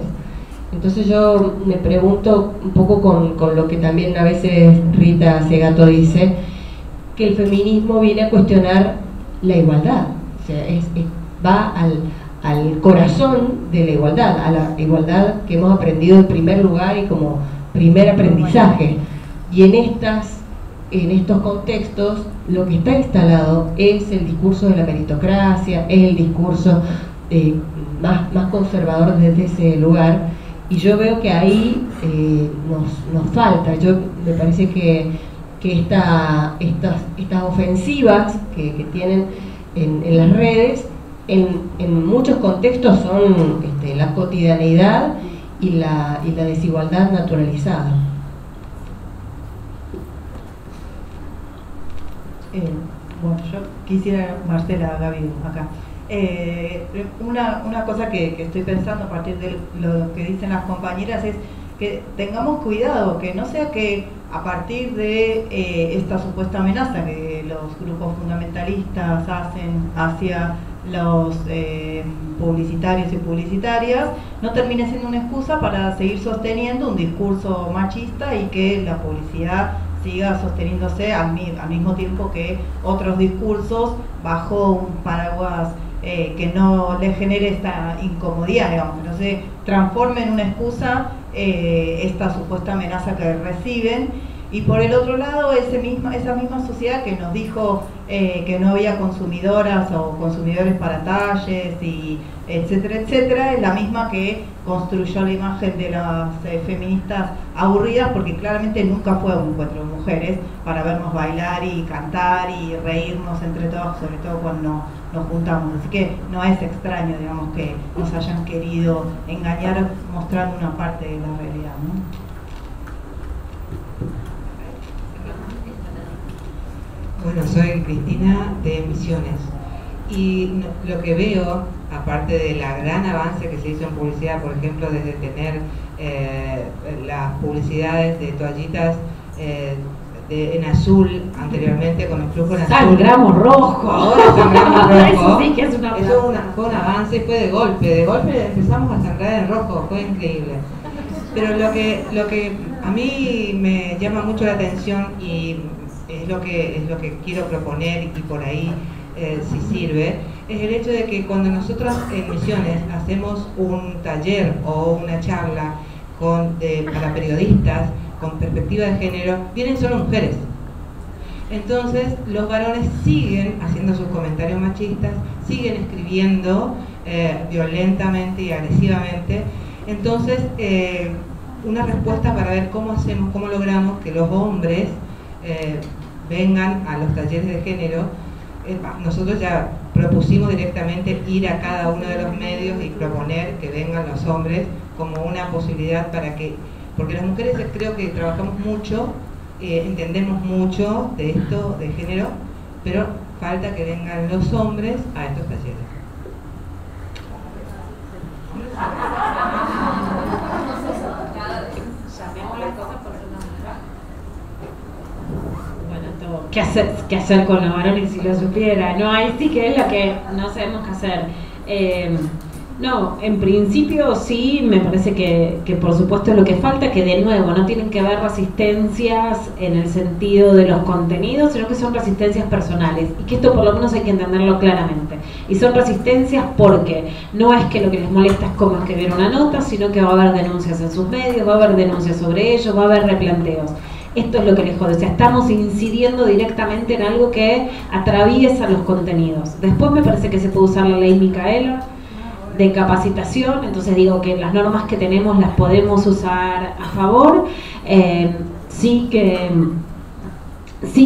Entonces yo me pregunto un poco con lo que también a veces Rita Segato dice, que el feminismo viene a cuestionar la igualdad, o sea, va al corazón de la igualdad, a la igualdad que hemos aprendido en primer lugar y como primer aprendizaje. Y en estos contextos lo que está instalado es el discurso de la meritocracia, es el discurso más conservador desde ese lugar, y yo veo que ahí nos falta. Me parece que estas ofensivas que tienen en las redes, en muchos contextos son la cotidianeidad y la desigualdad naturalizada. Bueno, yo quisiera, Marcela, Gaby, acá. Una cosa que estoy pensando a partir de lo que dicen las compañeras es que tengamos cuidado, que no sea que a partir de esta supuesta amenaza que los grupos fundamentalistas hacen hacia los publicitarios y publicitarias, no termine siendo una excusa para seguir sosteniendo un discurso machista y que la publicidad siga sosteniéndose al mismo tiempo que otros discursos bajo un paraguas que no les genere esta incomodidad, digamos, que no se transforme en una excusa esta supuesta amenaza que reciben. Y por el otro lado, esa misma sociedad que nos dijo que no había consumidoras o consumidores para talles, y etcétera, etcétera, es la misma que construyó la imagen de las feministas aburridas, porque claramente nunca fue un encuentro de mujeres para vernos bailar y cantar y reírnos entre todos, sobre todo cuando nos juntamos. Así que no es extraño, digamos, que nos hayan querido engañar mostrando una parte de la realidad, ¿no? Bueno, soy Cristina de Misiones, y lo que veo, aparte del gran avance que se hizo en publicidad, por ejemplo, desde tener las publicidades de toallitas en azul anteriormente, con el flujo en azul. Sangramos rojo. Ahora sangramos rojo. Eso sí que es una Eso fue un avance, fue de golpe empezamos a sangrar en rojo, fue increíble. Pero lo que a mí me llama mucho la atención, y es lo que quiero proponer, y por ahí si sirve, es el hecho de que cuando nosotros en Misiones hacemos un taller o una charla para periodistas con perspectiva de género, vienen solo mujeres. Entonces los varones siguen haciendo sus comentarios machistas, siguen escribiendo violentamente y agresivamente. Entonces una respuesta para ver cómo logramos que los hombres vengan a los talleres de género. Nosotros ya propusimos directamente ir a cada uno de los medios y proponer que vengan los hombres como una posibilidad porque las mujeres creo que trabajamos mucho entendemos mucho de esto de género, pero falta que vengan los hombres a estos talleres. ¿Qué hacer con los varones si lo supiera? No, ahí sí que es lo que no sabemos qué hacer. No, en principio sí, me parece que por supuesto es lo que falta, que de nuevo no tienen que haber resistencias en el sentido de los contenidos, sino que son resistencias personales, y que esto por lo menos hay que entenderlo claramente. Y son resistencias porque no es que lo que les molesta es cómo escribir una nota, sino que va a haber denuncias en sus medios, va a haber denuncias sobre ellos, va a haber replanteos. Esto es lo que les jode, o sea, estamos incidiendo directamente en algo que atraviesa los contenidos. Después me parece que se puede usar la ley Micaela de capacitación, entonces digo que las normas que tenemos las podemos usar a favor. Sí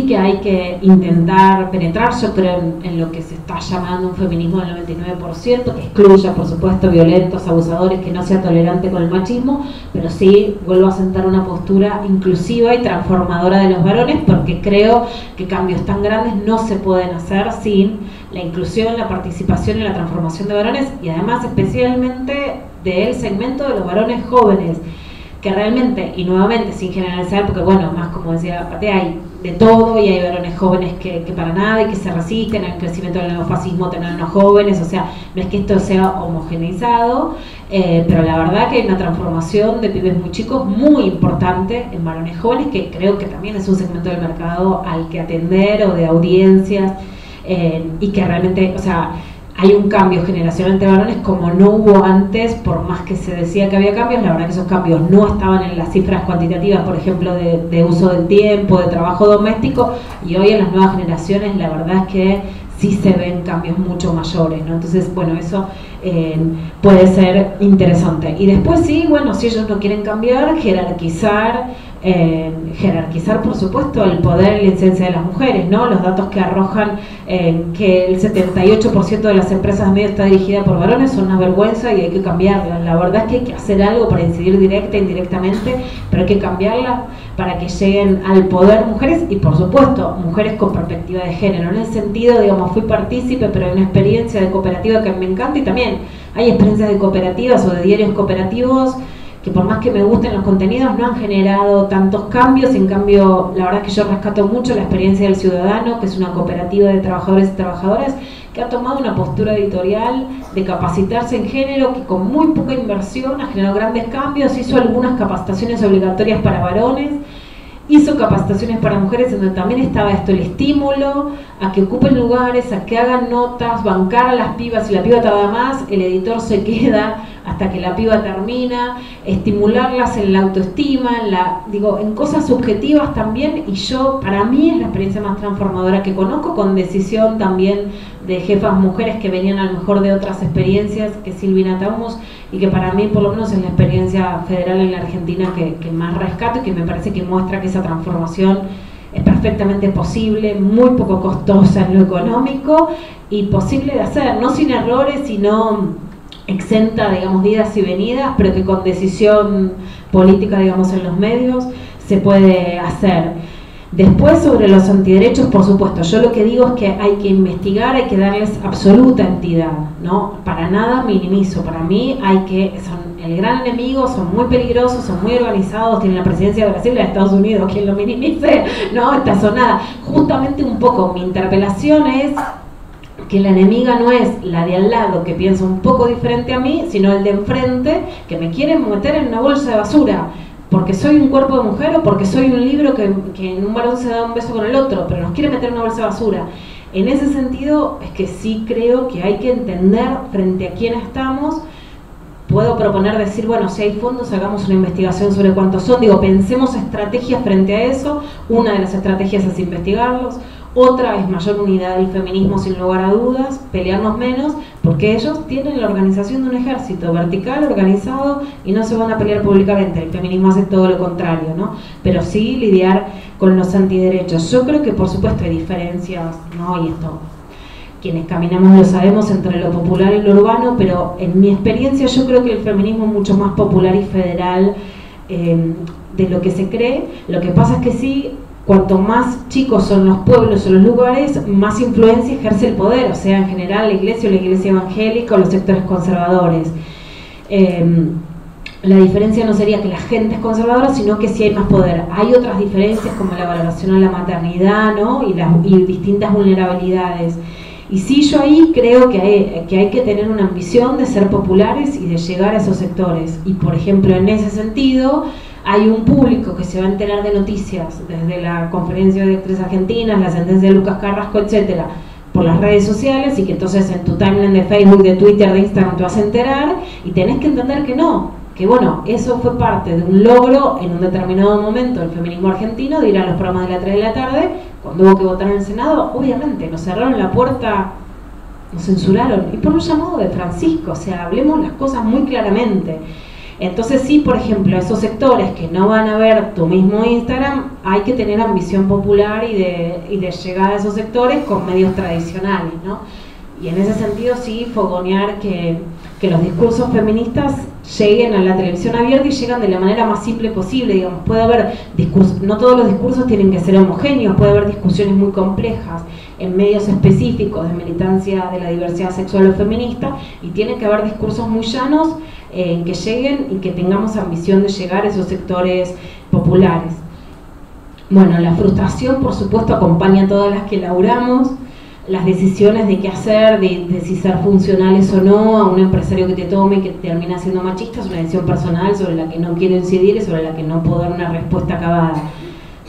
que hay que intentar penetrar, yo creo, en lo que se está llamando un feminismo del 99%, que excluya, por supuesto, violentos, abusadores, que no sea tolerante con el machismo, pero sí vuelvo a sentar una postura inclusiva y transformadora de los varones, porque creo que cambios tan grandes no se pueden hacer sin la inclusión, la participación y la transformación de varones, y además especialmente del segmento de los varones jóvenes, que realmente, y nuevamente sin generalizar, porque bueno, más como decía, aparte hay de todo, y hay varones jóvenes que para nada y que se resisten al crecimiento del neofascismo, tener unos jóvenes, o sea, no es que esto sea homogeneizado, pero la verdad que hay una transformación de pibes muy chicos muy importante en varones jóvenes, que creo que también es un segmento del mercado al que atender, o de audiencias, y que realmente, o sea, hay un cambio generacional entre varones como no hubo antes, por más que se decía que había cambios, la verdad que esos cambios no estaban en las cifras cuantitativas, por ejemplo, de uso del tiempo, de trabajo doméstico, y hoy en las nuevas generaciones la verdad es que sí se ven cambios mucho mayores, ¿no? Entonces, bueno, eso puede ser interesante. Y después sí, bueno, si ellos no quieren cambiar, jerarquizar, por supuesto, el poder y la incidencia de las mujeres, ¿no? Los datos que arrojan que el 78% de las empresas de medios está dirigida por varones son una vergüenza y hay que cambiarla. La verdad es que hay que hacer algo para incidir directa e indirectamente, pero hay que cambiarla para que lleguen al poder mujeres, y por supuesto mujeres con perspectiva de género, en el sentido, digamos, fui partícipe, pero hay una experiencia de cooperativa que me encanta, y también hay experiencias de cooperativas o de diarios cooperativos que por más que me gusten los contenidos no han generado tantos cambios. En cambio, la verdad es que yo rescato mucho la experiencia del Ciudadano, que es una cooperativa de trabajadores y trabajadoras que ha tomado una postura editorial de capacitarse en género, que con muy poca inversión ha generado grandes cambios, hizo algunas capacitaciones obligatorias para varones, hizo capacitaciones para mujeres, en donde también estaba esto, el estímulo a que ocupen lugares, a que hagan notas, bancar a las pibas. Si la piba tarda más, el editor se queda hasta que la piba termina, estimularlas en la autoestima, en cosas subjetivas también, y para mí es la experiencia más transformadora que conozco, con decisión también de jefas mujeres que venían a lo mejor de otras experiencias, que Silvina Taumos, y que para mí por lo menos es la experiencia federal en la Argentina que más rescato, y que me parece que muestra que esa transformación es perfectamente posible, muy poco costosa en lo económico, y posible de hacer, no sin errores, sino exenta, digamos, de idas y venidas, pero que con decisión política, digamos, en los medios se puede hacer. Después, sobre los antiderechos, por supuesto, yo lo que digo es que hay que investigar, hay que darles absoluta entidad, ¿no? Para nada minimizo, para mí son el gran enemigo, son muy peligrosos, son muy organizados, tienen la presidencia de Brasil y de Estados Unidos, quien lo minimice, ¿no? Está sonada. Justamente un poco mi interpelación es que la enemiga no es la de al lado, que piensa un poco diferente a mí, sino el de enfrente, que me quiere meter en una bolsa de basura, porque soy un cuerpo de mujer, o porque soy un libro que en un varón se da un beso con el otro, pero nos quiere meter en una bolsa de basura. En ese sentido es que sí creo que hay que entender frente a quién estamos. Puedo proponer decir, bueno, si hay fondos, hagamos una investigación sobre cuántos son. Pensemos estrategias frente a eso. Una de las estrategias es investigarlos. Otra es mayor unidad del feminismo, sin lugar a dudas, pelearnos menos, porque ellos tienen la organización de un ejército vertical, organizado, y no se van a pelear públicamente. El feminismo hace todo lo contrario, ¿no? Pero sí lidiar con los antiderechos. Yo creo que por supuesto hay diferencias, ¿no? Y esto, quienes caminamos lo sabemos, entre lo popular y lo urbano, pero en mi experiencia yo creo que el feminismo es mucho más popular y federal de lo que se cree. Lo que pasa es que sí, cuanto más chicos son los pueblos o los lugares, más influencia ejerce el poder, o sea, en general la iglesia o la iglesia evangélica o los sectores conservadores. La diferencia no sería que la gente es conservadora, sino que sí hay más poder. Hay otras diferencias como la valoración a la maternidad, ¿no? y distintas vulnerabilidades. Y sí, yo ahí creo que hay que tener una ambición de ser populares y de llegar a esos sectores. Y por ejemplo, en ese sentido, hay un público que se va a enterar de noticias, desde la conferencia de actrices argentinas, la sentencia de Lucas Carrasco, etcétera, por las redes sociales, y que entonces en tu timeline de Facebook, de Twitter, de Instagram te vas a enterar, y tenés que entender que no. Que bueno, eso fue parte de un logro en un determinado momento del feminismo argentino, de ir a los programas de las 3 de la tarde, cuando hubo que votar en el Senado, obviamente, nos cerraron la puerta, nos censuraron, y por un llamado de Francisco, o sea, hablemos las cosas muy claramente. Entonces sí, por ejemplo, esos sectores que no van a ver tu mismo Instagram, hay que tener ambición popular y de llegar a esos sectores con medios tradicionales, ¿no? Y en ese sentido sí, fogonear que los discursos feministas lleguen a la televisión abierta y llegan de la manera más simple posible, digamos, puede haber discursos, no todos los discursos tienen que ser homogéneos, puede haber discusiones muy complejas en medios específicos de militancia de la diversidad sexual o feminista, y tiene que haber discursos muy llanos en que lleguen y que tengamos ambición de llegar a esos sectores populares. Bueno, la frustración por supuesto acompaña a todas las que laburamos, las decisiones de qué hacer, de si ser funcionales o no a un empresario que te tome y que termina siendo machista, es una decisión personal sobre la que no quiero incidir y sobre la que no puedo dar una respuesta acabada.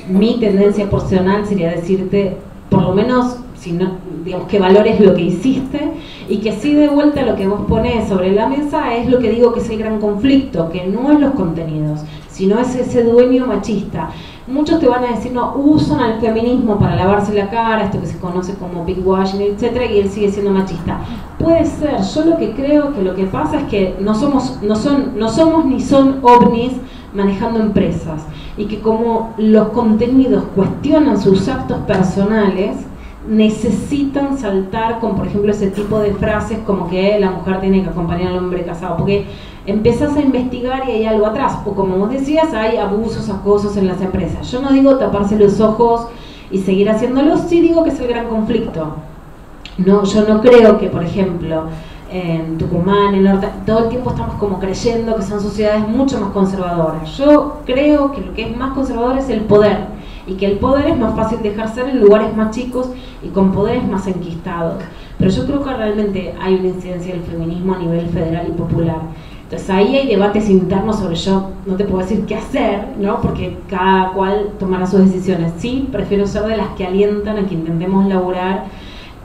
Mi tendencia personal sería decirte, por lo menos, si no, digamos, que valores lo que hiciste, y que sí, de vuelta, lo que vos ponés sobre la mesa es lo que digo que es el gran conflicto, que no es los contenidos, sino es ese dueño machista. Muchos te van a decir, no, usan al feminismo para lavarse la cara, esto que se conoce como pigwashing, etcétera, y él sigue siendo machista. Puede ser, yo lo que creo que lo que pasa es que no somos ni son ovnis manejando empresas, y que como los contenidos cuestionan sus actos personales, necesitan saltar con, por ejemplo, ese tipo de frases como que la mujer tiene que acompañar al hombre casado, porque empezás a investigar y hay algo atrás, o como vos decías, hay abusos, acosos en las empresas. Yo no digo taparse los ojos y seguir haciéndolo, sí digo que es el gran conflicto. No, yo no creo que, por ejemplo, en Tucumán, en Norte, todo el tiempo estamos como creyendo que son sociedades mucho más conservadoras. Yo creo que lo que es más conservador es el poder, y que el poder es más fácil de ejercer en lugares más chicos y con poderes más enquistados. Pero yo creo que realmente hay una incidencia del feminismo a nivel federal y popular. Entonces ahí hay debates internos sobre, yo no te puedo decir qué hacer, ¿no? Porque cada cual tomará sus decisiones. Sí, prefiero ser de las que alientan a que intentemos laburar,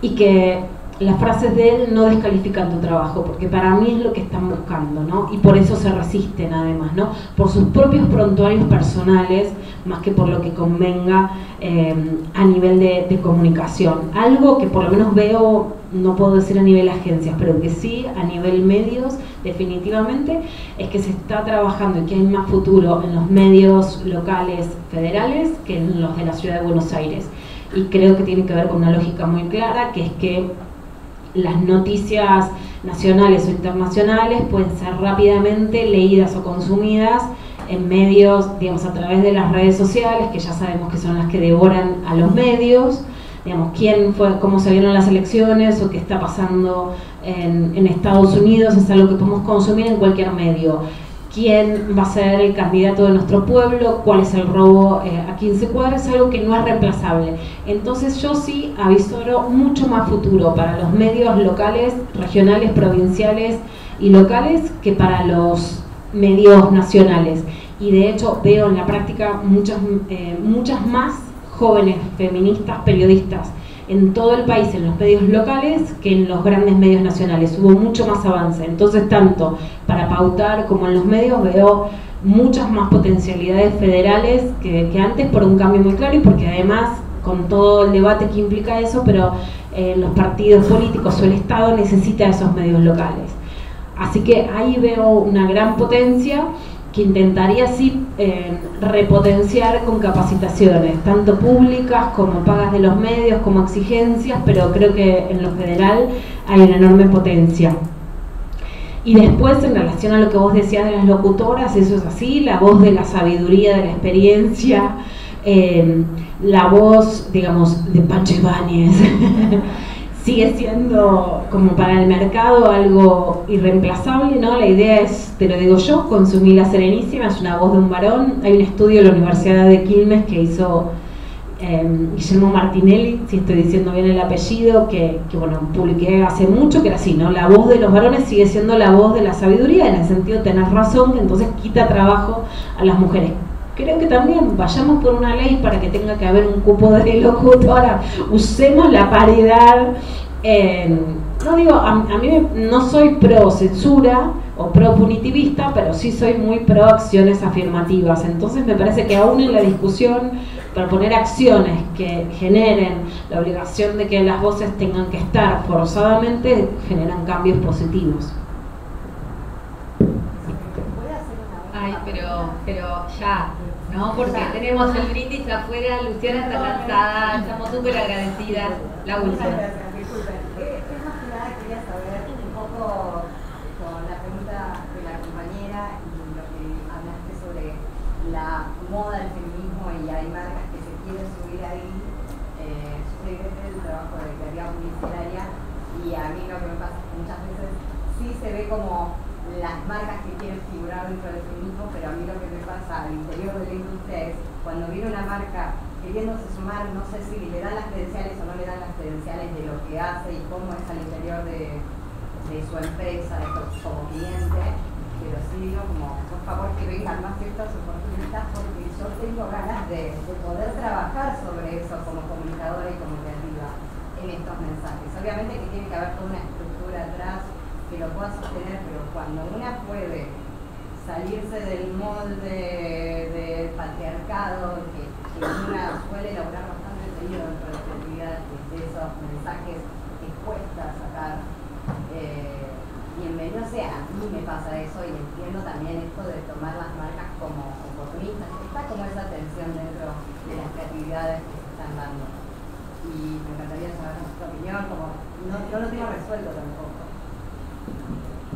y que las frases de él no descalifican tu trabajo, porque para mí es lo que están buscando, ¿no? Y por eso se resisten además, ¿no? Por sus propios prontuarios personales, más que por lo que convenga a nivel de comunicación. Algo que por lo menos veo, no puedo decir a nivel agencias, pero que sí a nivel medios, definitivamente, es que se está trabajando y que hay más futuro en los medios locales federales que en los de la ciudad de Buenos Aires. Y creo que tiene que ver con una lógica muy clara, que es que las noticias nacionales o internacionales pueden ser rápidamente leídas o consumidas en medios, digamos, a través de las redes sociales, que ya sabemos que son las que devoran a los medios, digamos, quién fue, cómo se vieron las elecciones o qué está pasando en Estados Unidos, es algo que podemos consumir en cualquier medio. Quién va a ser el candidato de nuestro pueblo, cuál es el robo a 15 cuadras, es algo que no es reemplazable. Entonces yo sí avisoro mucho más futuro para los medios locales, regionales, provinciales y locales que para los medios nacionales. Y de hecho veo en la práctica muchas más jóvenes feministas periodistas en todo el país, en los medios locales, que en los grandes medios nacionales. Hubo mucho más avance. Entonces, tanto para pautar como en los medios, veo muchas más potencialidades federales que antes, por un cambio muy claro, y porque además, con todo el debate que implica eso, pero los partidos políticos o el Estado necesita esos medios locales. Así que ahí veo una gran potencia que intentaría sí repotenciar con capacitaciones, tanto públicas como pagas de los medios, como exigencias, pero creo que en lo federal hay una enorme potencia. Y después, en relación a lo que vos decías de las locutoras, eso es así, la voz de la sabiduría, de la experiencia, la voz, digamos, de Pancho Ibáñez sigue siendo como para el mercado algo irreemplazable, ¿no? La idea es, te lo digo yo, consumir La Serenísima, es una voz de un varón. Hay un estudio de la Universidad de Quilmes que hizo Guillermo Martinelli, si estoy diciendo bien el apellido, que bueno, publiqué hace mucho, que era así, ¿no? La voz de los varones sigue siendo la voz de la sabiduría, en el sentido tenés razón, que entonces quita trabajo a las mujeres. Creo que también vayamos por una ley para que tenga que haber un cupo de locutora, usemos la paridad. No digo, a mí no soy pro censura o pro punitivista, pero sí soy muy pro acciones afirmativas. Entonces me parece que aún en la discusión, proponer acciones que generen la obligación de que las voces tengan que estar forzadamente, generan cambios positivos. Ay, pero ya, ¿no? Porque tenemos el brindis afuera, Luciana está cansada, estamos súper agradecidas. La última. Disculpen, es más que nada quería saber un poco con la pregunta de la compañera y lo que hablaste sobre la moda del feminismo y hay marcas que se quieren subir ahí. Yo soy del trabajo de creatividad publicitaria y a mí lo que me pasa es que muchas veces sí se ve como las marcas que quieren figurar dentro del feminismo, pero a mí lo que me pasa al interior de la industria es cuando viene una marca queriéndose sumar, no sé si le dan las credenciales o no le dan las credenciales de lo que hace y cómo es al interior de su empresa, como cliente, pero sí digo como, por favor que vengan más ciertas oportunidades porque yo tengo ganas de poder trabajar sobre eso como comunicadora y como creativa en estos mensajes. Obviamente que tiene que haber toda una estructura atrás que lo pueda sostener, pero cuando una puede salirse del molde del patriarcado que una suele elaborar bastante seguido dentro de la creatividad, de esos mensajes que cuesta sacar, bienvenido sea. A mí me pasa eso y entiendo también esto de tomar las marcas como oportunistas. Está como esa tensión dentro de las creatividades que se están dando. Y me encantaría saber tu opinión, como yo no tengo resuelto tampoco.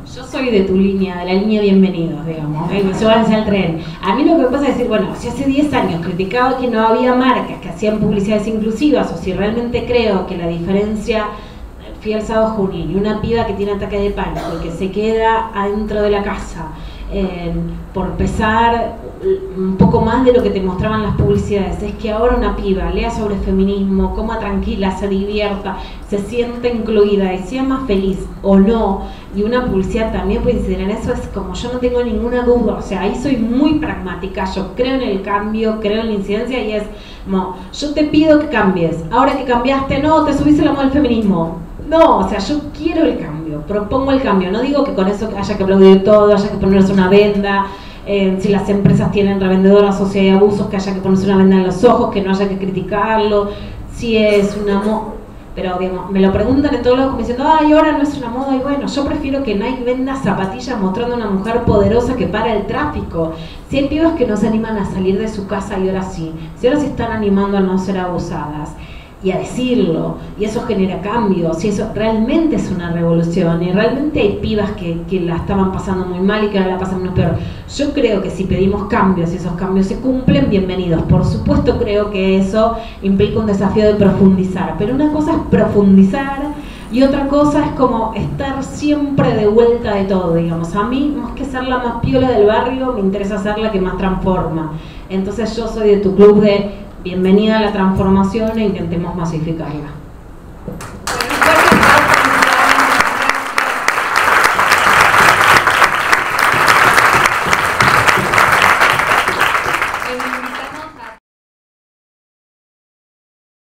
Yo soy de tu línea, de la línea bienvenidos, digamos, súbanse al tren. A mí lo que me pasa es decir, bueno, si hace 10 años criticaba que no había marcas que hacían publicidades inclusivas, o si realmente creo que la diferencia, fui al sábado Junín, y una piba que tiene ataque de pánico y que se queda adentro de la casa, por pesar un poco más de lo que te mostraban las publicidades, es que ahora una piba lea sobre feminismo, coma tranquila, se divierta, se siente incluida y sea más feliz o no, y una publicidad también puede incidir en eso, es como yo no tengo ninguna duda, o sea, ahí soy muy pragmática, yo creo en el cambio, creo en la incidencia y es como, yo te pido que cambies, ahora que cambiaste, no, te subís a la moda del feminismo. No, o sea, yo quiero el cambio, propongo el cambio. No digo que con eso haya que aplaudir todo, haya que ponerse una venda, si las empresas tienen revendedoras o si hay abusos, que haya que ponerse una venda en los ojos, que no haya que criticarlo, si es una moda. Pero, digamos, me lo preguntan en todos lados como diciendo, ay, ahora no es una moda. Y bueno, yo prefiero que Nike venda zapatillas mostrando a una mujer poderosa que para el tráfico. Si hay pibas que no se animan a salir de su casa y ahora sí, si ahora se están animando a no ser abusadas y a decirlo, y eso genera cambios, y eso realmente es una revolución, y realmente hay pibas que la estaban pasando muy mal y que ahora la pasan muy peor. Yo creo que si pedimos cambios y esos cambios se cumplen, bienvenidos. Por supuesto creo que eso implica un desafío de profundizar, pero una cosa es profundizar y otra cosa es como estar siempre de vuelta de todo, digamos. A mí, más que ser la más piola del barrio, me interesa ser la que más transforma. Entonces yo soy de tu club de bienvenida a la transformación e intentemos masificarla.